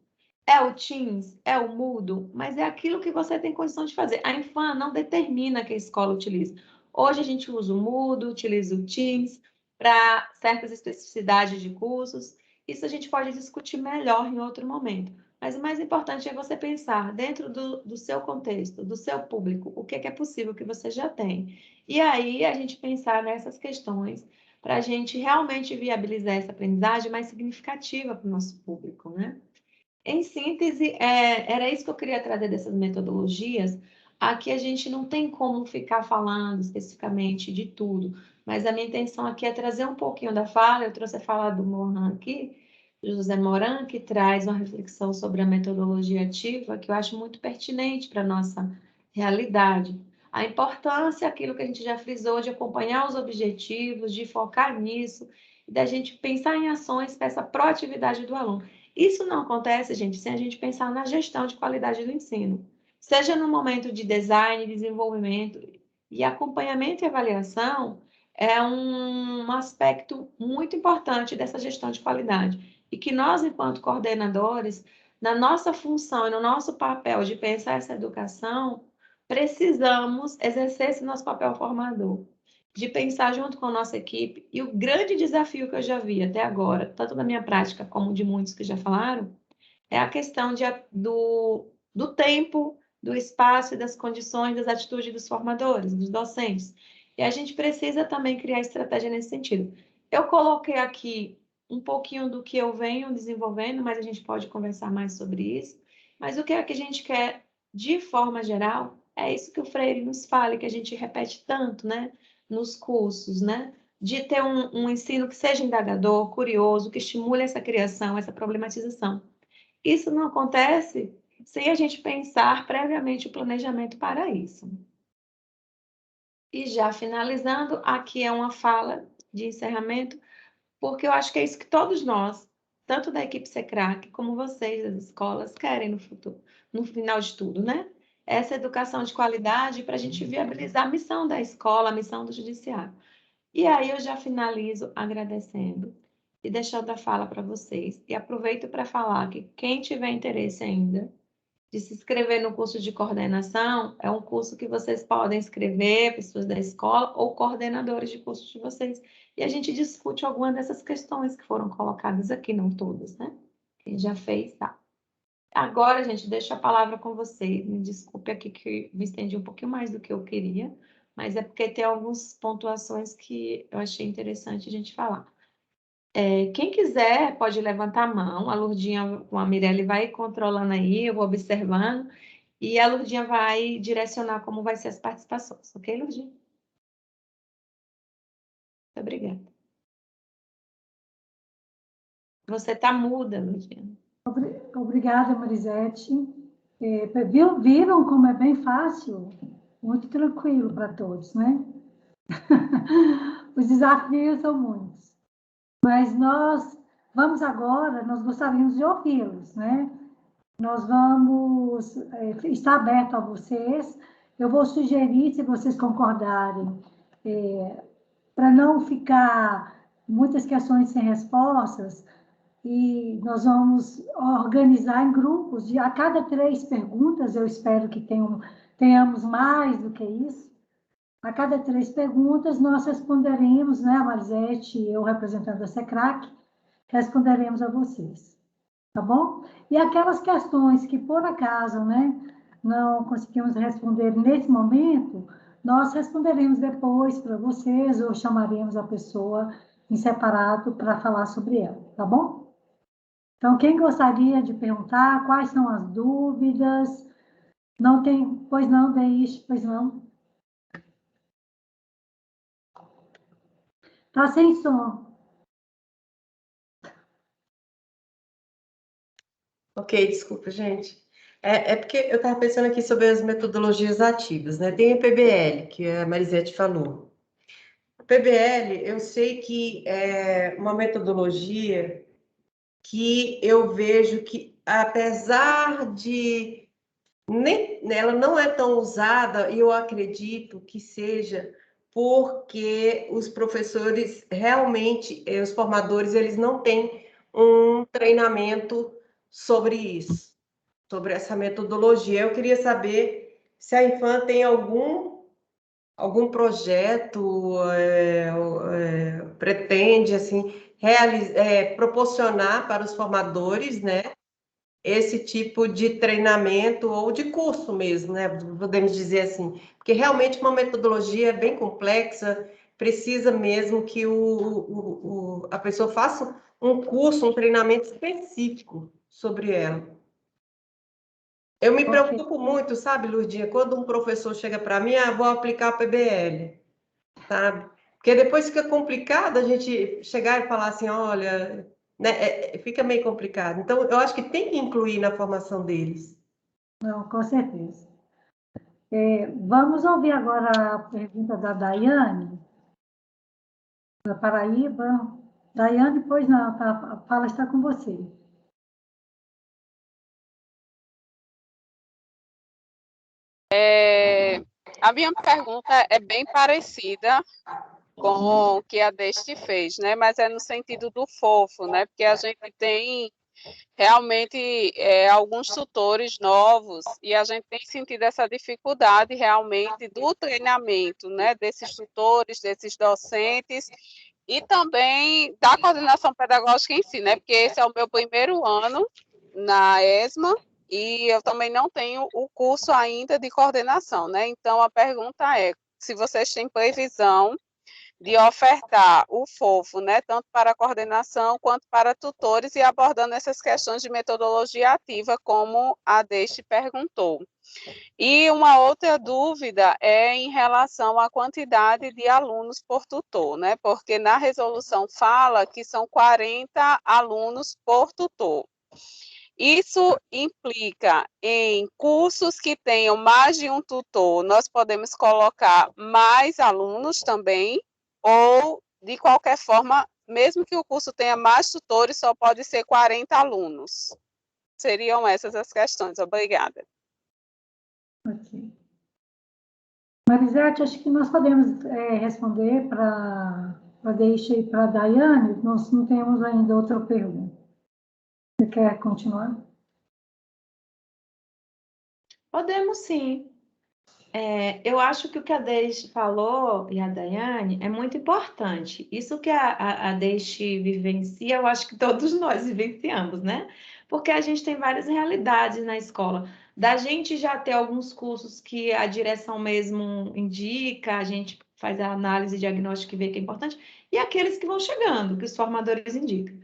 É o Teams? É o Moodle? Mas é aquilo que você tem condição de fazer. A Infam não determina que a escola utilize. Hoje a gente usa o Moodle, utiliza o Teams para certas especificidades de cursos. Isso a gente pode discutir melhor em outro momento. Mas o mais importante é você pensar dentro do seu contexto, do seu público, o que é possível que você já tem. E aí a gente pensar nessas questões para a gente realmente viabilizar essa aprendizagem mais significativa para o nosso público, né? Em síntese, era isso que eu queria trazer dessas metodologias. Aqui a gente não tem como ficar falando especificamente de tudo, mas a minha intenção aqui é trazer um pouquinho da fala. Eu trouxe a fala do Moran aqui, do José Moran, que traz uma reflexão sobre a metodologia ativa, que eu acho muito pertinente para a nossa realidade. A importância, aquilo que a gente já frisou, de acompanhar os objetivos, de focar nisso, e da gente pensar em ações para essa proatividade do aluno. Isso não acontece, gente, sem a gente pensar na gestão de qualidade do ensino. Seja no momento de design, desenvolvimento e acompanhamento e avaliação, é um aspecto muito importante dessa gestão de qualidade. E que nós, enquanto coordenadores, na nossa função e no nosso papel de pensar essa educação, precisamos exercer esse nosso papel formador, de pensar junto com a nossa equipe. E o grande desafio que eu já vi até agora, tanto na minha prática como de muitos que já falaram, é a questão do tempo, do espaço e das condições, das atitudes dos formadores, dos docentes. E a gente precisa também criar estratégia nesse sentido. Eu coloquei aqui um pouquinho do que eu venho desenvolvendo, mas a gente pode conversar mais sobre isso. Mas o que é que a gente quer, de forma geral, é isso que o Freire nos fala, e que a gente repete tanto, né, nos cursos, né? De ter um ensino que seja indagador, curioso, que estimule essa criação, essa problematização. Isso não acontece sem a gente pensar previamente o planejamento para isso. E já finalizando, aqui é uma fala de encerramento, porque eu acho que é isso que todos nós tanto da equipe SECRAC como vocês, as escolas, querem no futuro, no final de tudo, né? Essa educação de qualidade para a gente viabilizar a missão da escola, a missão do judiciário. E aí eu já finalizo agradecendo e deixando a fala para vocês. E aproveito para falar que quem tiver interesse ainda de se inscrever no curso de coordenação, é um curso que vocês podem escrever, pessoas da escola ou coordenadores de curso de vocês. E a gente discute algumas dessas questões que foram colocadas aqui, não todas, né? Quem já fez, tá. Agora, gente, deixo a palavra com vocês. Me desculpe aqui que me estendi um pouquinho mais do que eu queria, mas é porque tem algumas pontuações que eu achei interessante a gente falar. Quem quiser pode levantar a mão, a Lurdinha com a Mirelle vai controlando aí, eu vou observando, e a Lurdinha vai direcionar como vai ser as participações, ok, Lurdinha? Muito obrigada. Você está muda, Lurdinha. Obrigada, Marisete. Viram como é bem fácil? Muito tranquilo para todos, né? Os desafios são muitos. Mas nós vamos agora, nós gostaríamos de ouvi-los, né? Nós vamos estar aberto a vocês. Eu vou sugerir, se vocês concordarem, para não ficar muitas questões sem respostas, e nós vamos organizar em grupos de a cada 3 perguntas, eu espero que tenhamos mais do que isso. A cada 3 perguntas, nós responderemos, né, a Marisete e eu, representando a SECRAC, responderemos a vocês, tá bom? E aquelas questões que, por acaso, né, não conseguimos responder nesse momento, nós responderemos depois para vocês ou chamaremos a pessoa em separado para falar sobre ela, tá bom? Então, quem gostaria de perguntar quais são as dúvidas? Não tem, pois não, Deise, pois não. Está sem som. Ok, desculpa, gente. Porque eu estava pensando aqui sobre as metodologias ativas, né? Tem a PBL, que a Marisete falou. A PBL, eu sei que é uma metodologia que eu vejo que, apesar de ela não é tão usada, e eu acredito que seja porque os professores realmente, os formadores, eles não têm um treinamento sobre isso, sobre essa metodologia. Eu queria saber se a Infam tem algum projeto, pretende assim proporcionar para os formadores, né, esse tipo de treinamento ou de curso mesmo, né? Podemos dizer assim, porque realmente uma metodologia é bem complexa, precisa mesmo que a pessoa faça um curso, um treinamento específico sobre ela. Eu me preocupo muito, sabe, Lurdinha, quando um professor chega para mim, vou aplicar a PBL, sabe? Porque depois fica complicado a gente chegar e falar assim, olha, né, fica meio complicado. Então, eu acho que tem que incluir na formação deles. Não, com certeza. Vamos ouvir agora a pergunta da Daiane, da Paraíba. Daiane, pois não, a fala está com você. A minha pergunta é bem parecida com o que a Deste fez, né? Mas é no sentido do fofo, né? Porque a gente tem realmente alguns tutores novos e a gente tem sentido essa dificuldade realmente do treinamento, né? Desses tutores, desses docentes e também da coordenação pedagógica em si, né? Porque esse é o meu primeiro ano na ESMA e eu também não tenho o curso ainda de coordenação, né? Então, a pergunta é se vocês têm previsão de ofertar o fofo, né, tanto para a coordenação quanto para tutores e abordando essas questões de metodologia ativa, como a Deste perguntou. E uma outra dúvida é em relação à quantidade de alunos por tutor, né, porque na resolução fala que são 40 alunos por tutor. Isso implica em cursos que tenham mais de um tutor, nós podemos colocar mais alunos também, ou, de qualquer forma, mesmo que o curso tenha mais tutores, só pode ser 40 alunos. Seriam essas as questões. Obrigada. Ok. Marisete, acho que nós podemos responder para Deixa e para a Daiane. Nós não temos ainda outra pergunta. Você quer continuar? Podemos sim. Eu acho que o que a Deixe falou e a Daiane é muito importante. Isso que a Deixe vivencia, eu acho que todos nós vivenciamos, né? Porque a gente tem várias realidades na escola. Da gente já ter alguns cursos que a direção mesmo indica, a gente faz a análise diagnóstica e vê que é importante, e aqueles que vão chegando, que os formadores indicam.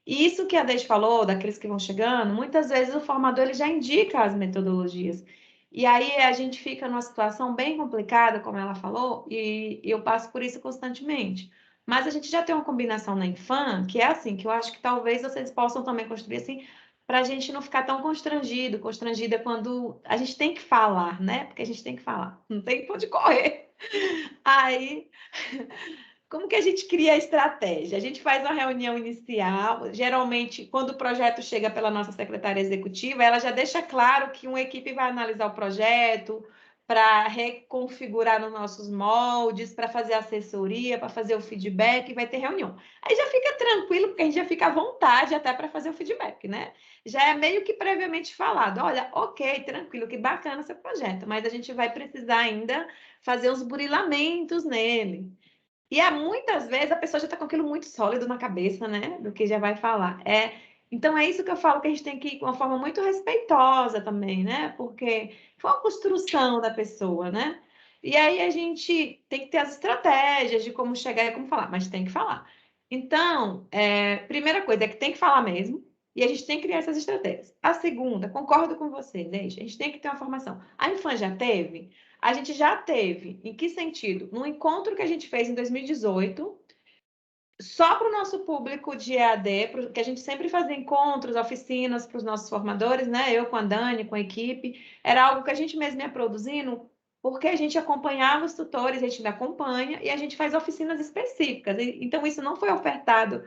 E isso que a Deixe falou, daqueles que vão chegando, muitas vezes o formador ele já indica as metodologias. E aí a gente fica numa situação bem complicada, como ela falou, e eu passo por isso constantemente. Mas a gente já tem uma combinação na Infam, que é assim, que eu acho que talvez vocês possam também construir assim, para a gente não ficar tão constrangida quando a gente tem que falar, né? Porque a gente tem que falar, não tem por onde correr. Aí como que a gente cria a estratégia? A gente faz uma reunião inicial, geralmente, quando o projeto chega pela nossa secretária executiva, ela já deixa claro que uma equipe vai analisar o projeto, para reconfigurar nos nossos moldes, para fazer assessoria, para fazer o feedback, e vai ter reunião. Aí já fica tranquilo, porque a gente já fica à vontade até para fazer o feedback, né? Já é meio que previamente falado, olha, ok, tranquilo, que bacana seu projeto, mas a gente vai precisar ainda fazer uns burilamentos nele. E muitas vezes a pessoa já está com aquilo muito sólido na cabeça, né? Do que já vai falar. Então é isso que eu falo que a gente tem que ir com uma forma muito respeitosa também, né? Porque foi uma construção da pessoa, né? E aí a gente tem que ter as estratégias de como chegar e como falar, mas tem que falar. Então, primeira coisa é que tem que falar mesmo, e a gente tem que criar essas estratégias. A segunda, concordo com você, Deixa, a gente tem que ter uma formação. A Infam já teve? A gente já teve. Em que sentido? No encontro que a gente fez em 2018, só para o nosso público de EAD, que a gente sempre fazia encontros, oficinas para os nossos formadores, né? Eu com a Dani, com a equipe, era algo que a gente mesmo ia produzindo, porque a gente acompanhava os tutores, a gente ainda acompanha, e a gente faz oficinas específicas. Então, isso não foi ofertado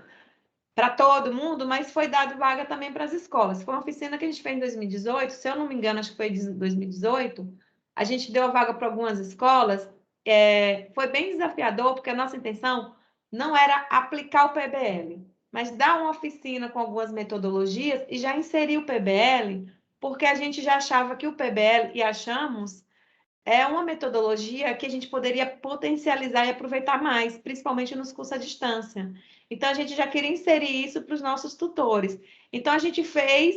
para todo mundo, mas foi dado vaga também para as escolas. Foi uma oficina que a gente fez em 2018, se eu não me engano, acho que foi em 2018, a gente deu a vaga para algumas escolas. Foi bem desafiador, porque a nossa intenção não era aplicar o PBL, mas dar uma oficina com algumas metodologias e já inserir o PBL, porque a gente já achava que o PBL, e achamos, é uma metodologia que a gente poderia potencializar e aproveitar mais, principalmente nos cursos à distância. Então, a gente já queria inserir isso para os nossos tutores. Então, a gente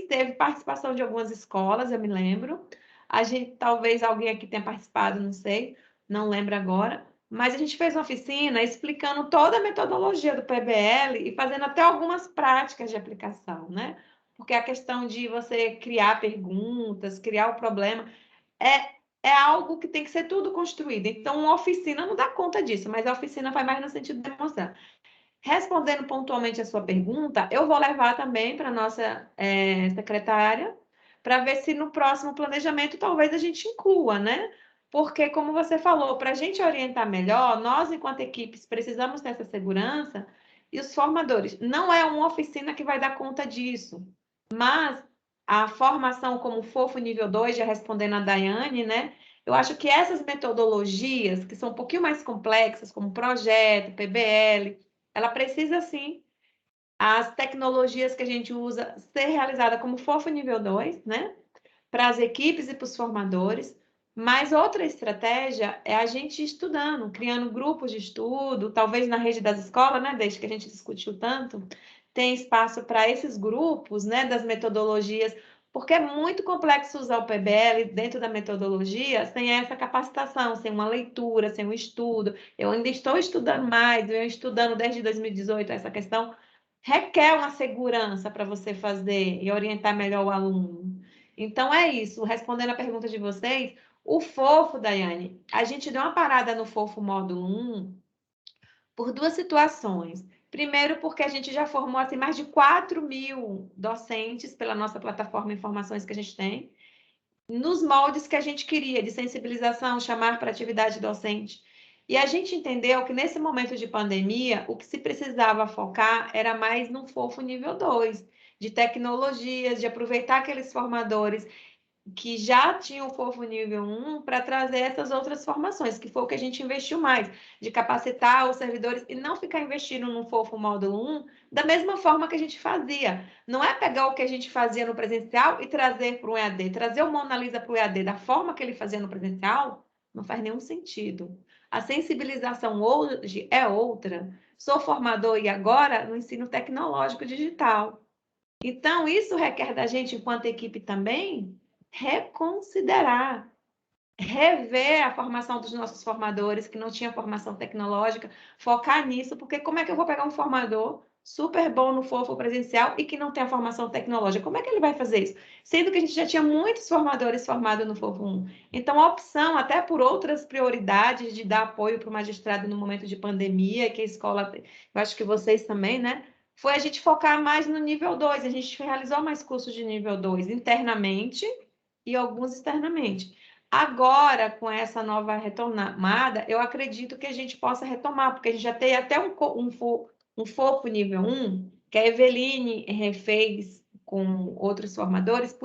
teve participação de algumas escolas, eu me lembro. A gente, talvez alguém aqui tenha participado, não sei, não lembro agora. Mas a gente fez uma oficina explicando toda a metodologia do PBL e fazendo até algumas práticas de aplicação, né? Porque a questão de você criar perguntas, criar o problema, é algo que tem que ser tudo construído. Então, uma oficina não dá conta disso, mas a oficina vai mais no sentido de demonstrar. Respondendo pontualmente a sua pergunta, eu vou levar também para a nossa secretária, para ver se no próximo planejamento talvez a gente inclua, né? Porque, como você falou, para a gente orientar melhor, nós, enquanto equipes, precisamos dessa segurança, e os formadores. Não é uma oficina que vai dar conta disso, mas a formação como Fofo nível 2, já respondendo a Daiane, né? Eu acho que essas metodologias, que são um pouquinho mais complexas, como projeto, PBL, ela precisa, sim, as tecnologias que a gente usa ser realizada como Fofo nível 2, né? Para as equipes e para os formadores. Mas outra estratégia é a gente estudando, criando grupos de estudo, talvez na rede das escolas, né? Desde que a gente discutiu tanto, tem espaço para esses grupos, né? Das metodologias, porque é muito complexo usar o PBL dentro da metodologia sem essa capacitação, sem uma leitura, sem um estudo. Eu ainda estou estudando mais, eu estudando desde 2018 essa questão, requer uma segurança para você fazer e orientar melhor o aluno. Então, é isso. Respondendo a pergunta de vocês, o Fofo, Daiane, a gente deu uma parada no Fofo módulo 1 por duas situações. Primeiro, porque a gente já formou assim, mais de 4.000 docentes pela nossa plataforma Informações que a gente tem, nos moldes que a gente queria, de sensibilização, chamar para atividade docente. E a gente entendeu que nesse momento de pandemia, o que se precisava focar era mais no fofo nível 2, de tecnologias, de aproveitar aqueles formadores que já tinham o fofo nível 1 para trazer essas outras formações, que foi o que a gente investiu mais, de capacitar os servidores e não ficar investindo no fofo módulo 1 da mesma forma que a gente fazia. Não é pegar o que a gente fazia no presencial e trazer para o EAD. Trazer o Mona Lisa para o EAD da forma que ele fazia no presencial não faz nenhum sentido. A sensibilização hoje é outra. Sou formador e agora no ensino tecnológico digital. Então, isso requer da gente, enquanto equipe também, reconsiderar, rever a formação dos nossos formadores, que não tinha formação tecnológica, focar nisso, porque como é que eu vou pegar um formador super bom no fofo presencial e que não tem a formação tecnológica? Como é que ele vai fazer isso? Sendo que a gente já tinha muitos formadores formados no fofo 1. Então, a opção, até por outras prioridades de dar apoio para o magistrado no momento de pandemia, que a escola, eu acho que vocês também, né? Foi a gente focar mais no nível 2. A gente realizou mais cursos de nível 2 internamente e alguns externamente. Agora, com essa nova retomada, eu acredito que a gente possa retomar, porque a gente já tem até um fofo nível 1, que a Eveline refez com outros formadores,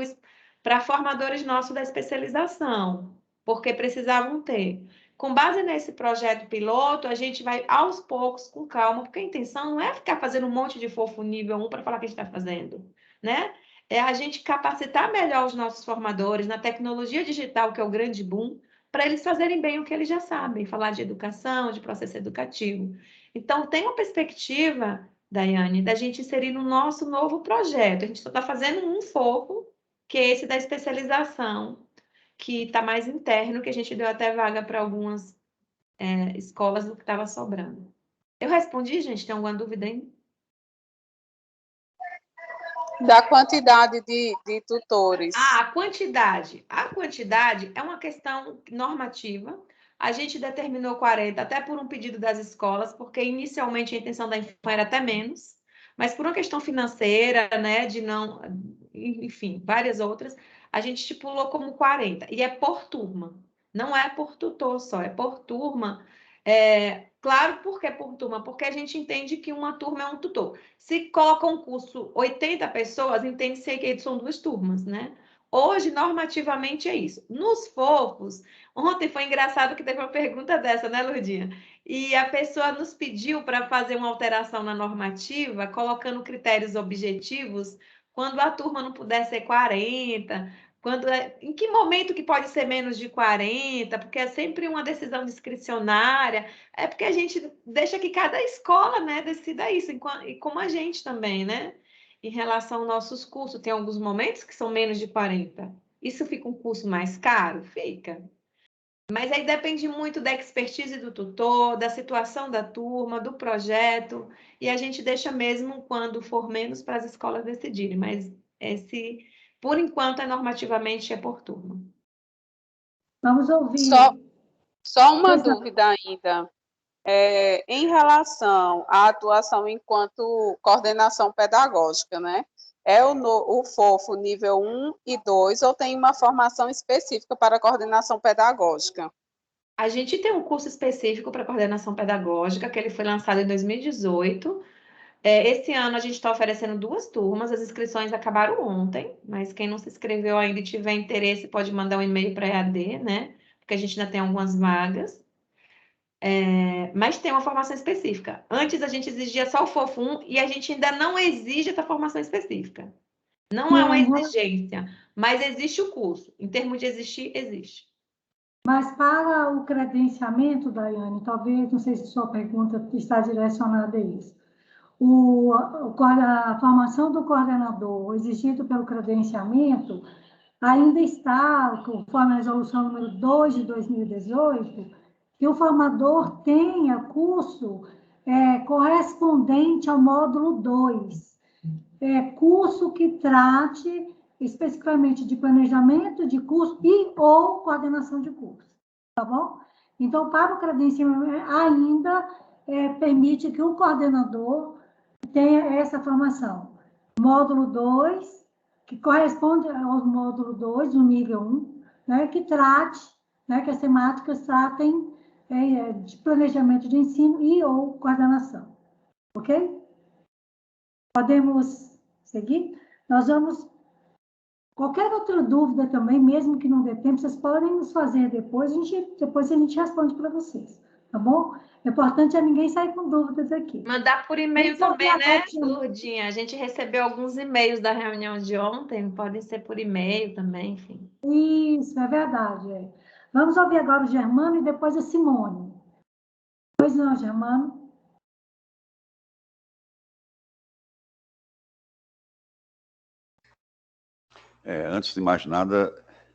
para formadores nossos da especialização, porque precisavam ter. Com base nesse projeto piloto, a gente vai aos poucos, com calma, porque a intenção não é ficar fazendo um monte de fofo nível 1 para falar que a gente está fazendo, né? É a gente capacitar melhor os nossos formadores na tecnologia digital, que é o grande boom, para eles fazerem bem o que eles já sabem, falar de educação, de processo educativo. Então, tem uma perspectiva, Daiane, da gente inserir no nosso novo projeto. A gente só está fazendo um foco, que é esse da especialização, que está mais interno, que a gente deu até vaga para algumas escolas do que estava sobrando. Eu respondi, gente? Tem alguma dúvida aí? Da quantidade de tutores. A quantidade. A quantidade é uma questão normativa. A gente determinou 40, até por um pedido das escolas, porque inicialmente a intenção da Infam era até menos, mas por uma questão financeira, né, de não, enfim, várias outras, a gente estipulou como 40, e é por turma. Não é por tutor só, é por turma. Claro, por que por turma? Porque a gente entende que uma turma é um tutor. Se coloca um curso 80 pessoas, entende-se que são duas turmas, né? Hoje, normativamente, é isso. Nos fofos, ontem foi engraçado que teve uma pergunta dessa, né, Lourdinha? E a pessoa nos pediu para fazer uma alteração na normativa, colocando critérios objetivos, quando a turma não puder ser 40, em que momento que pode ser menos de 40, porque é sempre uma decisão discricionária, é porque a gente deixa que cada escola, né, decida isso, e como a gente também, né? Em relação aos nossos cursos, tem alguns momentos que são menos de 40. Isso fica um curso mais caro? Fica. Mas aí depende muito da expertise do tutor, da situação da turma, do projeto, e a gente deixa mesmo quando for menos para as escolas decidirem, mas por enquanto, normativamente é por turma. Vamos ouvir. Só uma dúvida ainda. Em relação à atuação enquanto coordenação pedagógica, né? É o FOFO nível 1 e 2 ou tem uma formação específica para coordenação pedagógica? A gente tem um curso específico para coordenação pedagógica, que ele foi lançado em 2018. Esse ano a gente está oferecendo 2 turmas, as inscrições acabaram ontem, mas quem não se inscreveu ainda e tiver interesse pode mandar um e-mail para a EAD, né? Porque a gente ainda tem algumas vagas. Mas tem uma formação específica. Antes a gente exigia só o FOFO 1 e a gente ainda não exige essa formação específica. Não é uma exigência, mas existe o curso. Em termos de existir, existe. Mas para o credenciamento, Daiane, talvez, não sei se sua pergunta está direcionada a isso. A formação do coordenador exigido pelo credenciamento ainda está, conforme a resolução número 2 de 2018, que o formador tenha curso correspondente ao módulo 2. Curso que trate especificamente de planejamento de curso e ou coordenação de curso, tá bom? Então, para o credenciamento, ainda permite que o coordenador tenha essa formação. Módulo 2, que corresponde ao módulo 2, o nível 1, né, que trate, né, que as temáticas tratem de planejamento de ensino e ou coordenação. Ok? Podemos seguir? Nós vamos... Qualquer outra dúvida também, mesmo que não dê tempo, vocês podem nos fazer depois a gente responde para vocês, tá bom? O importante é ninguém sair com dúvidas aqui. Mandar por e-mail Vamos também, né, agora, Lourdinha? A gente recebeu alguns e-mails da reunião de ontem, podem ser por e-mail também, enfim. Isso, é verdade. Vamos ouvir agora o Germano e depois a Simone. Pois não, Germano? Antes de mais nada,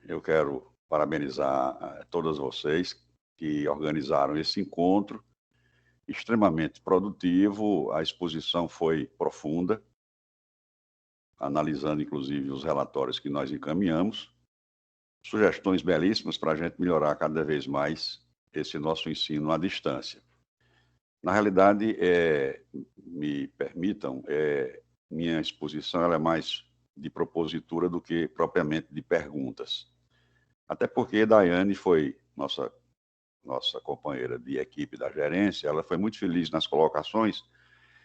eu quero parabenizar todas vocês que organizaram esse encontro, extremamente produtivo. A exposição foi profunda, analisando inclusive os relatórios que nós encaminhamos, sugestões belíssimas para a gente melhorar cada vez mais esse nosso ensino à distância. Na realidade, me permitam, minha exposição ela é mais de propositura do que propriamente de perguntas. Até porque Daiane foi nossa companheira de equipe da gerência, ela foi muito feliz nas colocações,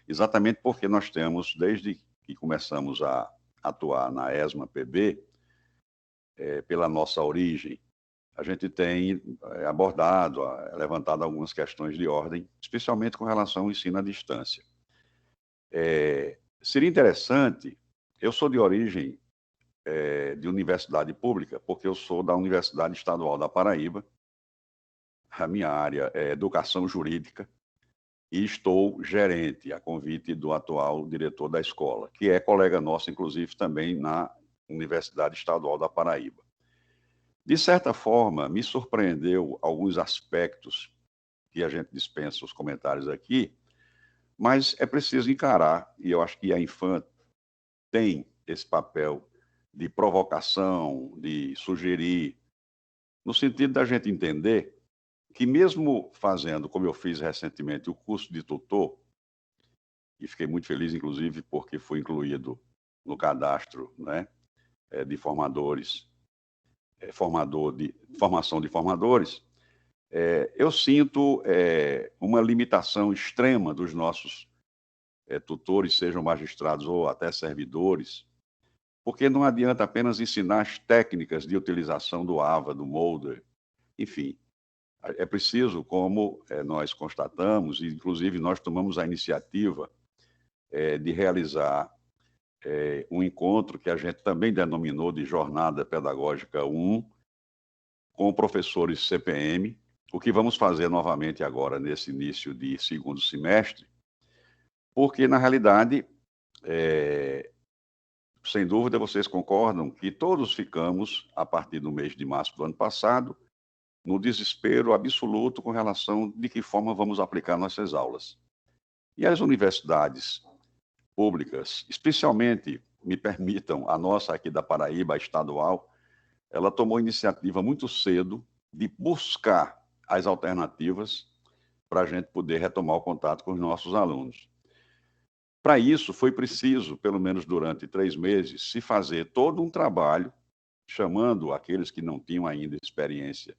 exatamente porque nós temos, desde que começamos a atuar na ESMA-PB, pela nossa origem, a gente tem abordado, levantado algumas questões de ordem, especialmente com relação ao ensino à distância. Seria interessante, eu sou de origem de universidade pública, porque eu sou da Universidade Estadual da Paraíba, a minha área é educação jurídica, e estou gerente, a convite do atual diretor da escola, que é colega nosso, inclusive, também na Universidade Estadual da Paraíba. De certa forma, me surpreendeu alguns aspectos que a gente dispensa os comentários aqui, mas é preciso encarar, e eu acho que a Infam tem esse papel de provocação, de sugerir, no sentido da gente entender que mesmo fazendo, como eu fiz recentemente, o curso de tutor, e fiquei muito feliz, inclusive, porque fui incluído no cadastro, né, de formadores, formação de formadores, eu sinto uma limitação extrema dos nossos tutores, sejam magistrados ou até servidores, porque não adianta apenas ensinar as técnicas de utilização do AVA, do Moodle, enfim. É preciso, como nós constatamos, e inclusive nós tomamos a iniciativa de realizar um encontro que a gente também denominou de Jornada Pedagógica 1, com professores CPM, o que vamos fazer novamente agora nesse início de segundo semestre, porque, na realidade, sem dúvida, vocês concordam que todos ficamos, a partir do mês de março do ano passado, no desespero absoluto com relação de que forma vamos aplicar nossas aulas. E as universidades públicas, especialmente, me permitam, a nossa aqui da Paraíba, a estadual, ela tomou iniciativa muito cedo de buscar as alternativas para a gente poder retomar o contato com os nossos alunos. Para isso, foi preciso, pelo menos durante 3 meses, se fazer todo um trabalho, chamando aqueles que não tinham ainda experiência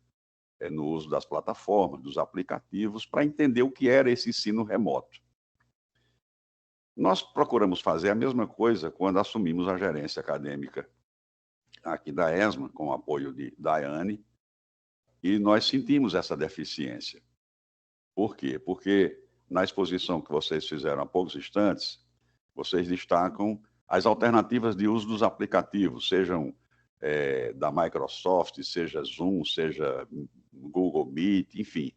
no uso das plataformas, dos aplicativos, para entender o que era esse ensino remoto. Nós procuramos fazer a mesma coisa quando assumimos a gerência acadêmica aqui da ESMA, com o apoio de Daiane, e nós sentimos essa deficiência. Por quê? Porque na exposição que vocês fizeram há poucos instantes, vocês destacam as alternativas de uso dos aplicativos, sejam da Microsoft, seja Zoom, seja Google Meet, enfim.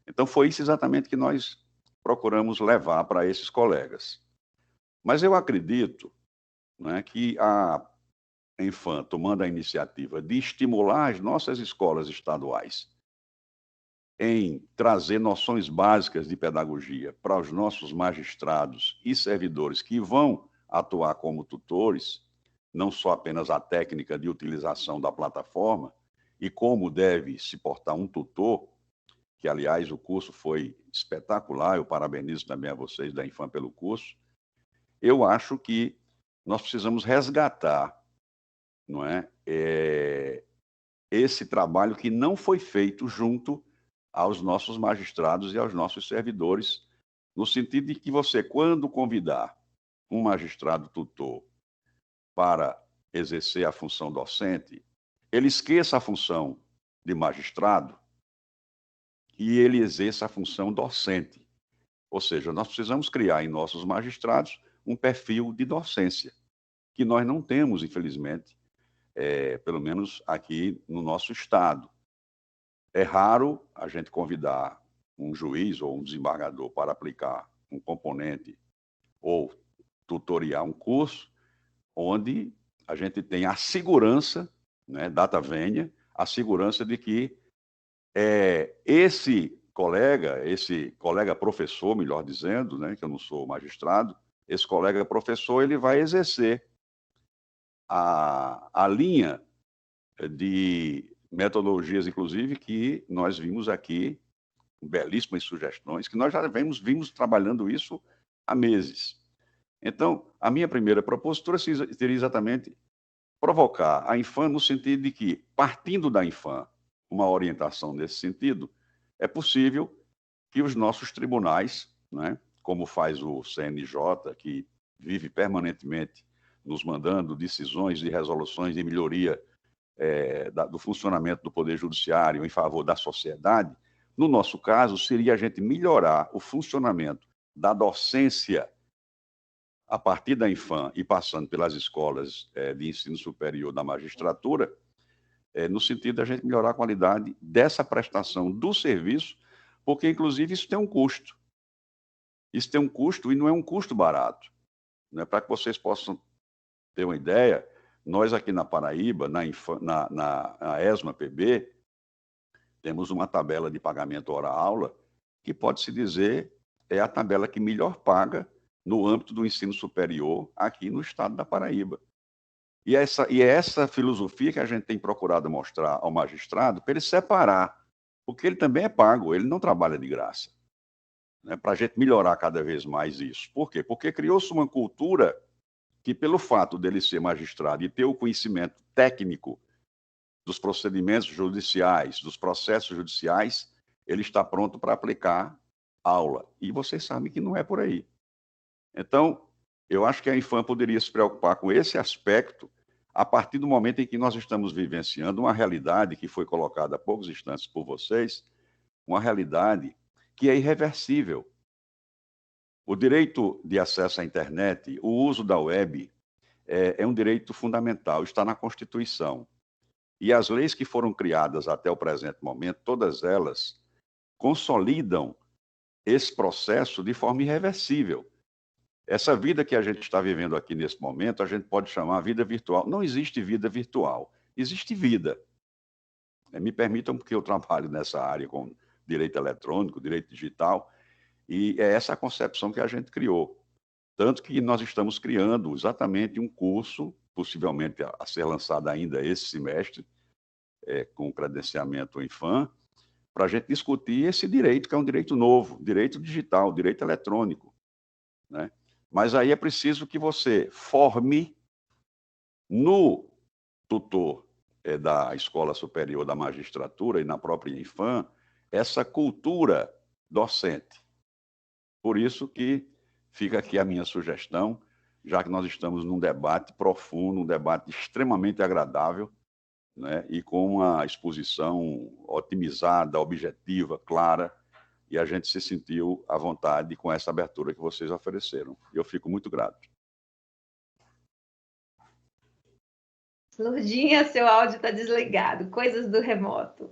Então, foi isso exatamente que nós procuramos levar para esses colegas. Mas eu acredito, né, que a Infam, tomando a iniciativa de estimular as nossas escolas estaduais em trazer noções básicas de pedagogia para os nossos magistrados e servidores que vão atuar como tutores, não só apenas a técnica de utilização da plataforma e como deve se portar um tutor, que, aliás, o curso foi espetacular, eu parabenizo também a vocês da Infam pelo curso. Eu acho que nós precisamos resgatar, não é, esse trabalho que não foi feito junto aos nossos magistrados e aos nossos servidores, no sentido de que você, quando convidar um magistrado tutor para exercer a função docente, ele esqueça a função de magistrado e ele exerça a função docente. Ou seja, nós precisamos criar em nossos magistrados um perfil de docência, que nós não temos, infelizmente, pelo menos aqui no nosso estado. É raro a gente convidar um juiz ou um desembargador para aplicar um componente ou tutoriar um curso onde a gente tem a segurança, né, data vênia, a segurança de que esse colega professor, melhor dizendo, né, que eu não sou magistrado, esse colega professor ele vai exercer a linha de metodologias, inclusive, que nós vimos aqui, belíssimas sugestões, que nós já vimos trabalhando isso há meses. Então, a minha primeira propositura seria exatamente provocar a Infam no sentido de que, partindo da Infam, uma orientação nesse sentido, é possível que os nossos tribunais, né, como faz o CNJ, que vive permanentemente nos mandando decisões e resoluções de melhoria do funcionamento do Poder Judiciário em favor da sociedade, no nosso caso, seria a gente melhorar o funcionamento da docência a partir da Infam e passando pelas escolas de ensino superior da magistratura, no sentido da gente melhorar a qualidade dessa prestação do serviço, porque, inclusive, isso tem um custo. Isso tem um custo e não é um custo barato. Né? Para que vocês possam ter uma ideia, nós aqui na Paraíba, na ESMA-PB, temos uma tabela de pagamento hora-aula que pode-se dizer é a tabela que melhor paga no âmbito do ensino superior aqui no estado da Paraíba. E é essa filosofia que a gente tem procurado mostrar ao magistrado para ele separar, porque ele também é pago, ele não trabalha de graça. Né, para a gente melhorar cada vez mais isso. Por quê? Porque criou-se uma cultura que, pelo fato dele ser magistrado e ter o conhecimento técnico dos procedimentos judiciais, dos processos judiciais, ele está pronto para aplicar aula. E vocês sabem que não é por aí. Então, eu acho que a Infam poderia se preocupar com esse aspecto a partir do momento em que nós estamos vivenciando uma realidade que foi colocada há poucos instantes por vocês, uma realidade que é irreversível. O direito de acesso à internet, o uso da web, é um direito fundamental, está na Constituição. E as leis que foram criadas até o presente momento, todas elas consolidam esse processo de forma irreversível. Essa vida que a gente está vivendo aqui nesse momento, a gente pode chamar vida virtual. Não existe vida virtual, existe vida. Me permitam, porque eu trabalho nessa área com direito eletrônico, direito digital, e é essa a concepção que a gente criou. Tanto que nós estamos criando exatamente um curso, possivelmente a ser lançado ainda esse semestre, com credenciamento Infam, para a gente discutir esse direito, que é um direito novo, direito digital, direito eletrônico, né? Mas aí é preciso que você forme no tutor da Escola Superior da Magistratura e na própria Infam essa cultura docente. Por isso que fica aqui a minha sugestão, já que nós estamos num debate profundo, um debate extremamente agradável, né, e com uma exposição otimizada, objetiva, clara, e a gente se sentiu à vontade com essa abertura que vocês ofereceram. Eu fico muito grato. Lourdinha, seu áudio está desligado. Coisas do remoto.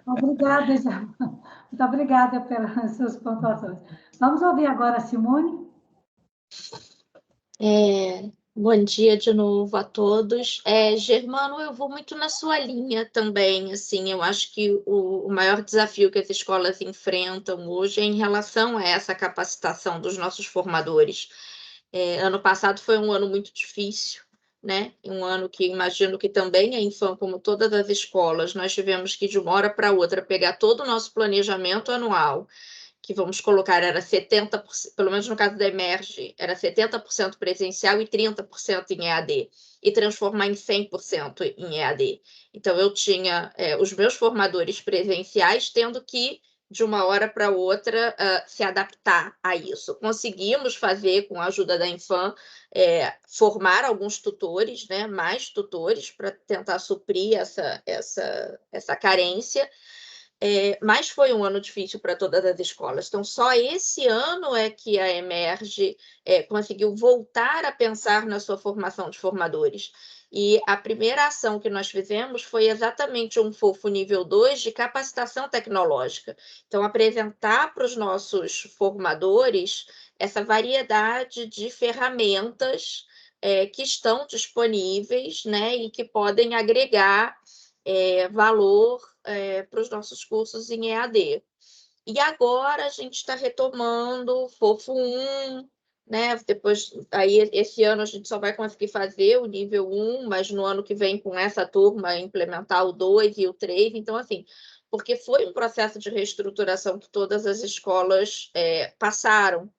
Obrigada, Jamã. Muito obrigada pelas suas pontuações. Vamos ouvir agora a Simone. Bom dia de novo a todos. Germano, eu vou muito na sua linha também, assim, eu acho que o maior desafio que as escolas enfrentam hoje é em relação a essa capacitação dos nossos formadores. Ano passado foi um ano muito difícil, né? Um ano que imagino que também a Infam, como todas as escolas, nós tivemos que de uma hora para outra pegar todo o nosso planejamento anual, que vamos colocar era 70%, pelo menos no caso da Emerge, era 70% presencial e 30% em EAD. e transformar em 100% em EAD. Então, eu tinha os meus formadores presenciais tendo que, de uma hora para outra, se adaptar a isso. Conseguimos fazer, com a ajuda da Infam, formar alguns tutores, né, mais tutores, para tentar suprir essa carência, mas foi um ano difícil para todas as escolas. Então, só esse ano é que a Emerge conseguiu voltar a pensar na sua formação de formadores. E a primeira ação que nós fizemos foi exatamente um FOFO nível 2 de capacitação tecnológica. Então, apresentar para os nossos formadores essa variedade de ferramentas que estão disponíveis, né, e que podem agregar valor para os nossos cursos em EAD. E agora a gente está retomando o FOFO 1, né? Depois, aí, esse ano a gente só vai conseguir fazer o nível 1, mas no ano que vem, com essa turma, implementar o 2 e o 3. Então, assim, porque foi um processo de reestruturação que todas as escolas passaram.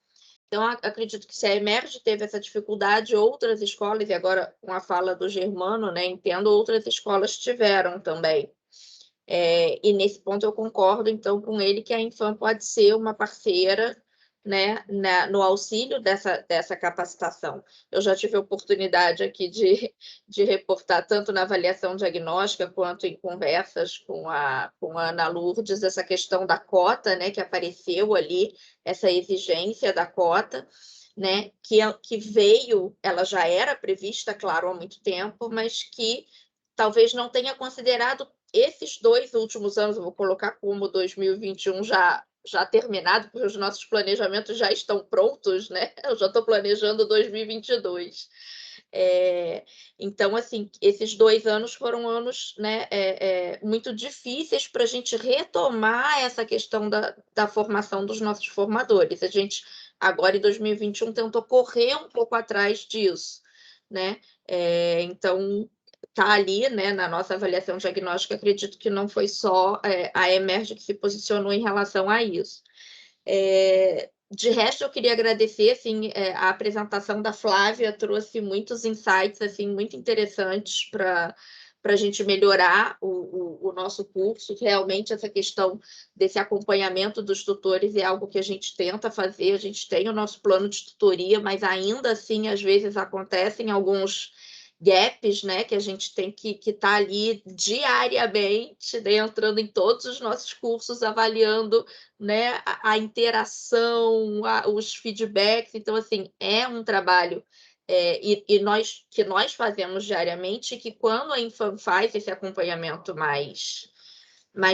Então, acredito que se a Emerge teve essa dificuldade, outras escolas, e agora com a fala do Germano, né, entendo, outras escolas tiveram também. E nesse ponto eu concordo, então, com ele que a Infam pode ser uma parceira, né, no auxílio dessa capacitação. Eu já tive a oportunidade aqui de reportar, tanto na avaliação diagnóstica, quanto em conversas com a Ana Lourdes, essa questão da cota, né, que apareceu ali, essa exigência da cota, né, que veio, ela já era prevista, claro, há muito tempo, mas que talvez não tenha considerado esses 2 últimos anos, eu vou colocar como 2021 já terminado, porque os nossos planejamentos já estão prontos, né? Eu já estou planejando 2022. Então, assim, esses 2 anos foram anos, né, muito difíceis para a gente retomar essa questão da formação dos nossos formadores. A gente, agora em 2021, tentou correr um pouco atrás disso, né? Então, está ali, né, na nossa avaliação diagnóstica, acredito que não foi só a Emerge que se posicionou em relação a isso. De resto, eu queria agradecer, assim, a apresentação da Flávia, trouxe muitos insights, assim, muito interessantes para a gente melhorar o nosso curso. Realmente, essa questão desse acompanhamento dos tutores é algo que a gente tenta fazer, a gente tem o nosso plano de tutoria, mas ainda assim, às vezes, acontecem alguns gaps, né, que a gente tem que estar ali diariamente, né, entrando em todos os nossos cursos, avaliando, né, a interação, os feedbacks. Então, assim, é um trabalho que nós fazemos diariamente, que quando a Infam faz esse acompanhamento mais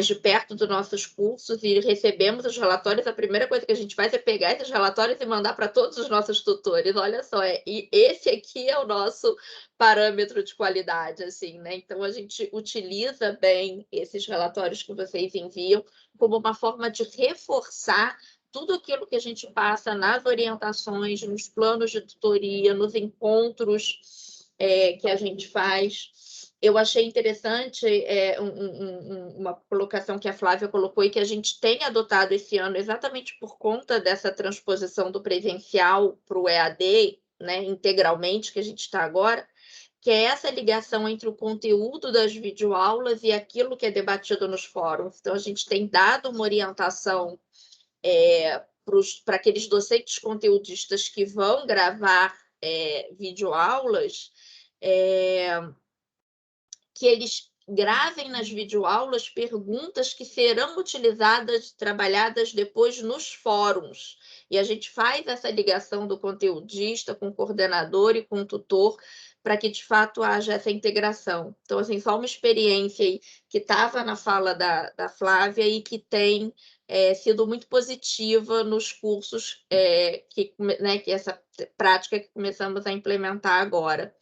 de perto dos nossos cursos e recebemos os relatórios, a primeira coisa que a gente faz é pegar esses relatórios e mandar para todos os nossos tutores. Olha só, e esse aqui é o nosso parâmetro de qualidade, assim, né? Então, a gente utiliza bem esses relatórios que vocês enviam como uma forma de reforçar tudo aquilo que a gente passa nas orientações, nos planos de tutoria, nos encontros que a gente faz. Eu achei interessante uma colocação que a Flávia colocou e que a gente tem adotado esse ano exatamente por conta dessa transposição do presencial para o EAD, né, integralmente, que a gente está agora, que é essa ligação entre o conteúdo das videoaulas e aquilo que é debatido nos fóruns. Então, a gente tem dado uma orientação para aqueles docentes conteudistas que vão gravar videoaulas, que eles gravem nas videoaulas perguntas que serão utilizadas, trabalhadas depois nos fóruns. E a gente faz essa ligação do conteudista com o coordenador e com o tutor para que, de fato, haja essa integração. Então, assim, só uma experiência aí que estava na fala da Flávia e que tem sido muito positiva nos cursos que essa prática que começamos a implementar agora.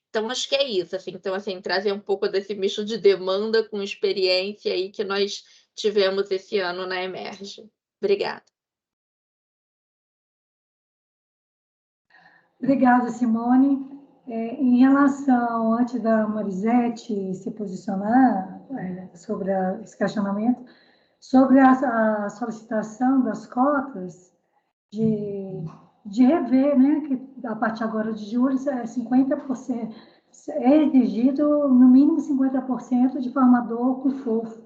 Então, acho que é isso, assim. Então, assim, trazer um pouco desse misto de demanda com experiência aí que nós tivemos esse ano na Emerge. Obrigada. Obrigada, Simone. Em relação, antes da Marisete se posicionar sobre esse questionamento, sobre a solicitação das cotas, de rever, né, que a partir agora de julho, 50%, é exigido no mínimo 50% de formador com fofo,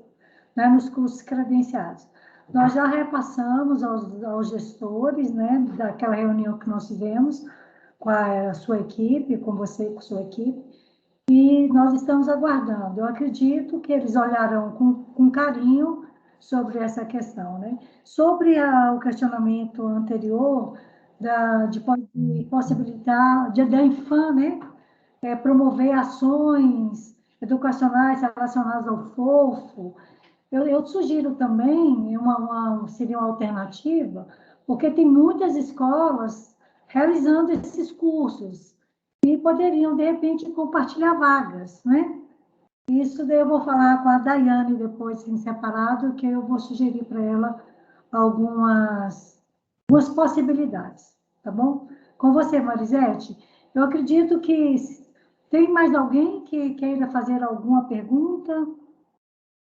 né, nos cursos credenciados. Nós já repassamos aos gestores, né, daquela reunião que nós tivemos com a sua equipe, com você e com a sua equipe, e nós estamos aguardando. Eu acredito que eles olharão com carinho sobre essa questão, né? Sobre o questionamento anterior de possibilitar da Infam, né? Promover ações educacionais relacionadas ao fofo. Eu sugiro também, seria uma alternativa, porque tem muitas escolas realizando esses cursos e poderiam, de repente, compartilhar vagas, né? Isso daí eu vou falar com a Daiane depois, em separado, que eu vou sugerir para ela algumas possibilidades, tá bom? Com você, Marisete, eu acredito que tem mais alguém que queira fazer alguma pergunta?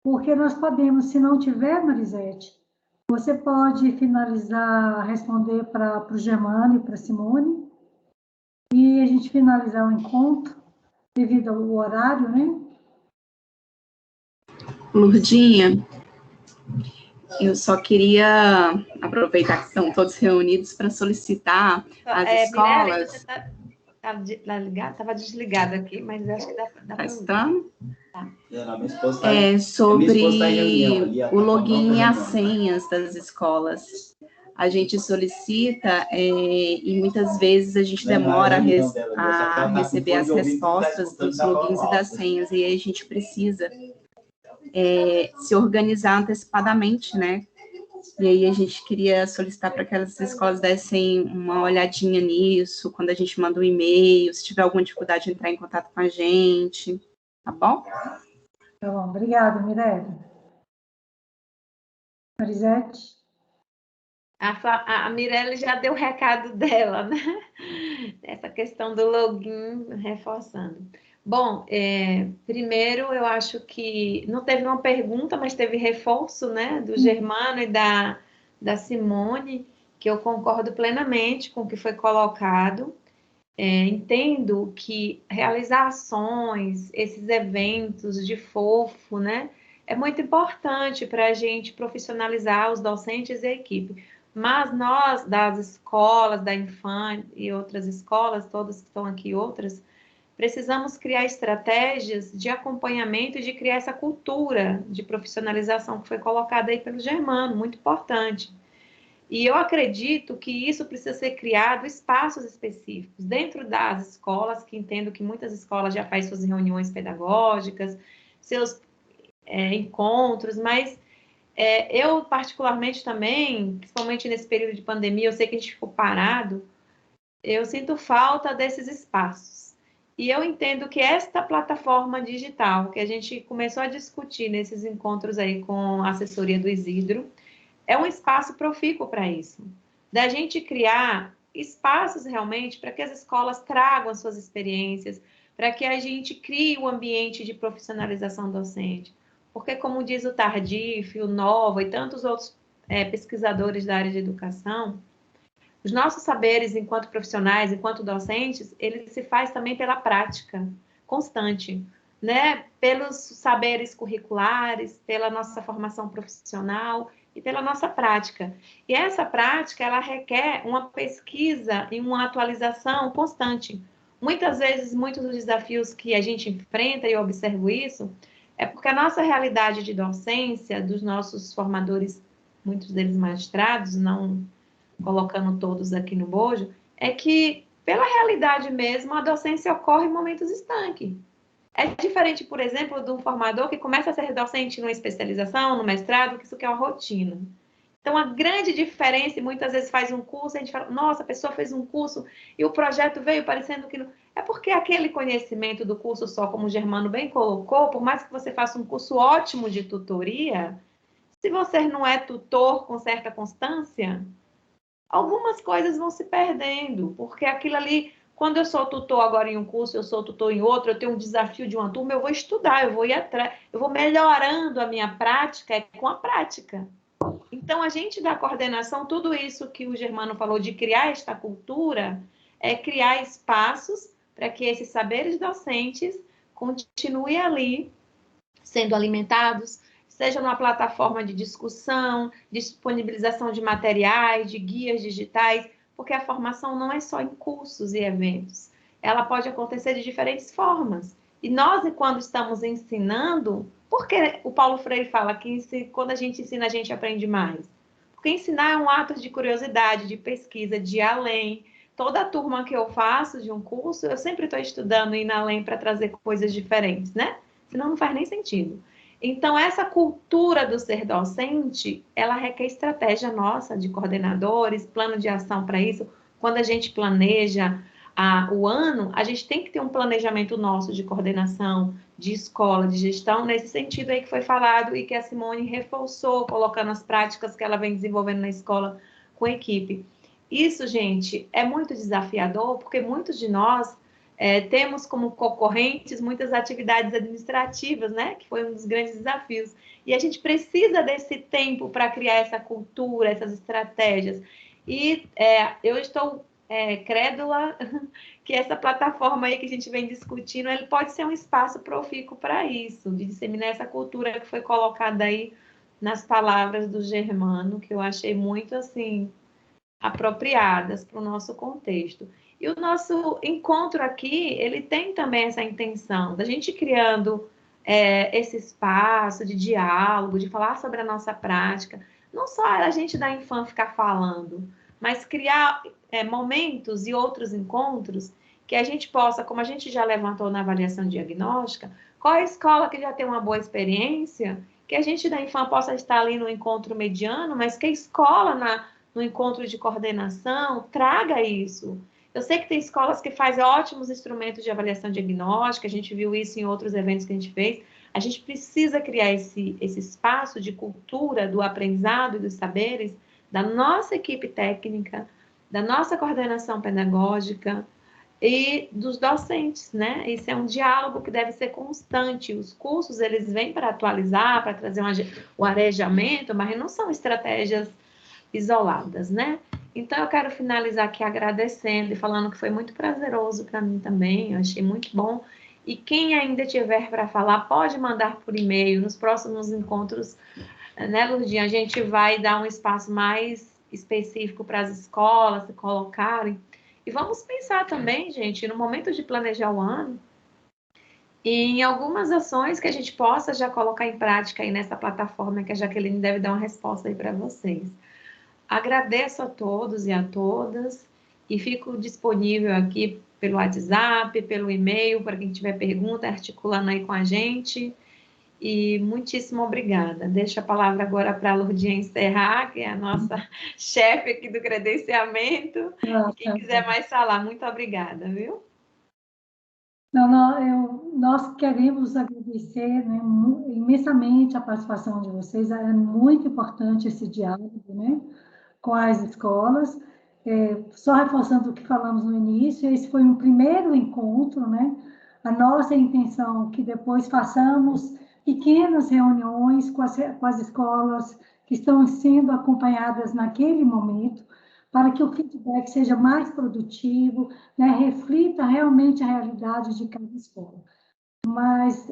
Porque nós podemos, se não tiver, Marisete, você pode finalizar, responder para o Germano e para a Simone, e a gente finalizar o encontro, devido ao horário, né? Lurdinha, eu só queria aproveitar que estão todos reunidos para solicitar às escolas... Estava desligado aqui, mas acho que dá para ouvir. Tá. Sobre o login e as senhas das escolas. A gente solicita e muitas vezes a gente demora a receber as respostas dos logins e das senhas, e aí a gente precisa se organizar antecipadamente, né? E aí a gente queria solicitar para que as escolas dessem uma olhadinha nisso, quando a gente manda um e-mail, se tiver alguma dificuldade de entrar em contato com a gente, tá bom? Tá bom, obrigada, Mirella. Marisete? A Mirella já deu o recado dela, né? Essa questão do login, reforçando. Bom, primeiro eu acho que não teve uma pergunta, mas teve reforço, né, do Germano e da Simone, que eu concordo plenamente com o que foi colocado. Entendo que realizar ações, esses eventos de fofo, né, é muito importante para a gente profissionalizar os docentes e a equipe. Mas nós, das escolas, da Infam e outras escolas, todas que estão aqui, outras, precisamos criar estratégias de acompanhamento e de criar essa cultura de profissionalização que foi colocada aí pelo Germano, muito importante. E eu acredito que isso precisa ser criado espaços específicos dentro das escolas, que entendo que muitas escolas já fazem suas reuniões pedagógicas, seus encontros, mas eu particularmente também, principalmente nesse período de pandemia, eu sei que a gente ficou parado, eu sinto falta desses espaços. E eu entendo que esta plataforma digital, que a gente começou a discutir nesses encontros aí com a assessoria do Isidro, é um espaço profícuo para isso. Da gente criar espaços realmente para que as escolas tragam as suas experiências, para que a gente crie um ambiente de profissionalização docente. Porque, como diz o Tardif, o Nova e tantos outros pesquisadores da área de educação, os nossos saberes enquanto profissionais, enquanto docentes, ele se faz também pela prática constante, né? Pelos saberes curriculares, pela nossa formação profissional e pela nossa prática. E essa prática, ela requer uma pesquisa e uma atualização constante. Muitas vezes, muitos dos desafios que a gente enfrenta, e eu observo isso, é porque a nossa realidade de docência, dos nossos formadores, muitos deles magistrados, não colocando todos aqui no bojo, é que, pela realidade mesmo, a docência ocorre em momentos estanques. É diferente, por exemplo, de um formador que começa a ser docente numa especialização, no mestrado, que isso que é uma rotina. Então, a grande diferença, e muitas vezes faz um curso, a gente fala, nossa, a pessoa fez um curso e o projeto veio parecendo que não... É porque aquele conhecimento do curso só, como o Germano bem colocou, por mais que você faça um curso ótimo de tutoria, se você não é tutor com certa constância, algumas coisas vão se perdendo, porque aquilo ali, quando eu sou tutor agora em um curso, eu sou tutor em outro, eu tenho um desafio de uma turma, eu vou estudar, eu vou ir atrás, eu vou melhorando a minha prática com a prática. Então, a gente da coordenação, tudo isso que o Germano falou de criar esta cultura, é criar espaços para que esses saberes docentes continuem ali sendo alimentados, seja numa plataforma de discussão, disponibilização de materiais, de guias digitais, porque a formação não é só em cursos e eventos, ela pode acontecer de diferentes formas. E nós, quando estamos ensinando, porque o Paulo Freire fala que quando a gente ensina, a gente aprende mais? Porque ensinar é um ato de curiosidade, de pesquisa, de ir além. Toda a turma que eu faço de um curso, eu sempre estou estudando e indo além para trazer coisas diferentes, né? Senão não faz nem sentido. Então, essa cultura do ser docente, ela requer estratégia nossa, de coordenadores, plano de ação para isso. Quando a gente planeja o ano, a gente tem que ter um planejamento nosso de coordenação, de escola, de gestão, nesse sentido aí que foi falado e que a Simone reforçou, colocando as práticas que ela vem desenvolvendo na escola com a equipe. Isso, gente, é muito desafiador, porque muitos de nós temos como concorrentes muitas atividades administrativas, né? Que foi um dos grandes desafios. E a gente precisa desse tempo para criar essa cultura, essas estratégias. E eu estou crédula que essa plataforma aí que a gente vem discutindo, ele pode ser um espaço profícuo para isso, de disseminar essa cultura que foi colocada aí nas palavras do Germano, que eu achei muito, assim, apropriadas para o nosso contexto. E o nosso encontro aqui, ele tem também essa intenção da gente criando esse espaço de diálogo, de falar sobre a nossa prática, não só a gente da Infam ficar falando, mas criar momentos e outros encontros que a gente possa, como a gente já levantou na avaliação diagnóstica, qual é a escola que já tem uma boa experiência, que a gente da Infam possa estar ali no encontro mediano, mas que a escola no encontro de coordenação traga isso. Eu sei que tem escolas que fazem ótimos instrumentos de avaliação diagnóstica, a gente viu isso em outros eventos que a gente fez. A gente precisa criar esse espaço de cultura do aprendizado e dos saberes da nossa equipe técnica, da nossa coordenação pedagógica e dos docentes, né? Esse é um diálogo que deve ser constante. Os cursos, eles vêm para atualizar, para trazer o arejamento, mas não são estratégias isoladas, né? Então, eu quero finalizar aqui agradecendo e falando que foi muito prazeroso para mim também, eu achei muito bom. E quem ainda tiver para falar, pode mandar por e-mail. Nos próximos encontros, né, Lurdinha, a gente vai dar um espaço mais específico para as escolas se colocarem. E vamos pensar também, gente, no momento de planejar o ano, e em algumas ações que a gente possa já colocar em prática aí nessa plataforma, que a Jaqueline deve dar uma resposta aí para vocês. Agradeço a todos e a todas e fico disponível aqui pelo WhatsApp, pelo e-mail, para quem tiver pergunta, articulando aí com a gente. E muitíssimo obrigada. Deixo a palavra agora para a Lurdinha encerrar, que é a nossa chefe aqui do credenciamento. Quem quiser mais falar, muito obrigada, viu? Nós queremos agradecer, né, imensamente a participação de vocês. É muito importante esse diálogo, né, com as escolas. Só reforçando o que falamos no início, esse foi um primeiro encontro, né? A nossa intenção é que depois façamos pequenas reuniões com as escolas que estão sendo acompanhadas naquele momento, para que o feedback seja mais produtivo, né? Reflita realmente a realidade de cada escola. Mas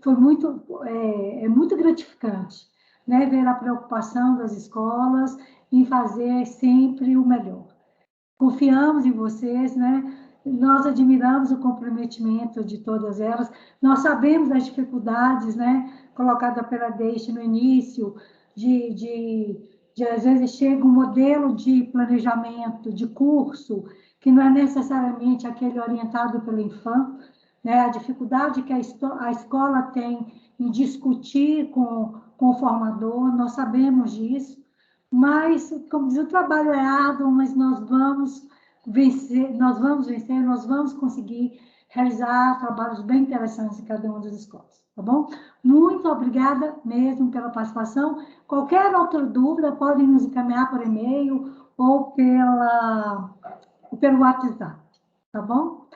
foi muito gratificante, né? Ver a preocupação das escolas em fazer sempre o melhor. Confiamos em vocês, né? Nós admiramos o comprometimento de todas elas. Nós sabemos das dificuldades, né? Colocada pela Deixe no início, às vezes chega um modelo de planejamento, de curso, que não é necessariamente aquele orientado pela Infam, né? A dificuldade que a escola tem em discutir com o formador, nós sabemos disso. Mas, como diz, o trabalho é árduo, mas nós vamos vencer, nós vamos conseguir realizar trabalhos bem interessantes em cada uma das escolas, tá bom? Muito obrigada mesmo pela participação. Qualquer outra dúvida, podem nos encaminhar por e-mail ou pelo WhatsApp, tá bom?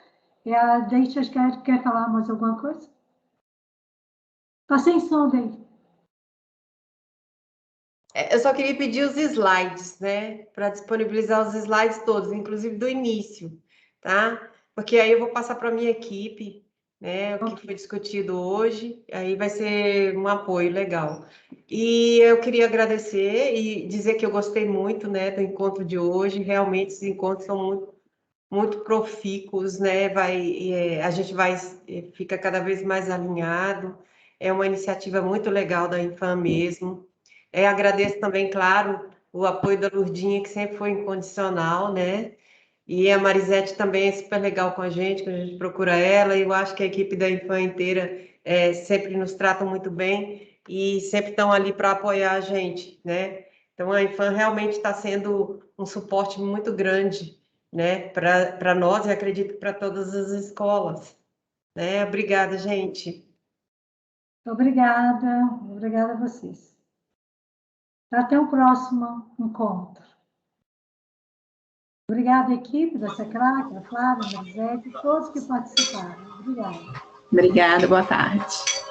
Deixa, quer falar mais alguma coisa? Está sem som daí. Eu só queria pedir os slides, né? Para disponibilizar os slides todos, inclusive do início, tá? porque aí eu vou passar para a minha equipe, né, o que foi discutido hoje, aí vai ser um apoio legal. E eu queria agradecer e dizer que eu gostei muito, né, do encontro de hoje, realmente esses encontros são muito profícuos, né, a gente fica cada vez mais alinhado, é uma iniciativa muito legal da Infam mesmo. Agradeço também, claro, o apoio da Lurdinha, que sempre foi incondicional, né? E a Marisete também é super legal com a gente, quando a gente procura ela, e eu acho que a equipe da Infam inteira sempre nos tratam muito bem e sempre estão ali para apoiar a gente, né? Então, a Infam realmente está sendo um suporte muito grande, né, para nós e acredito para todas as escolas, né? Obrigada, gente. Obrigada a vocês. Até o próximo encontro. Obrigada, equipe da SECRAC, a Flávia, a Marisete, todos que participaram. Obrigada. Obrigada, boa tarde.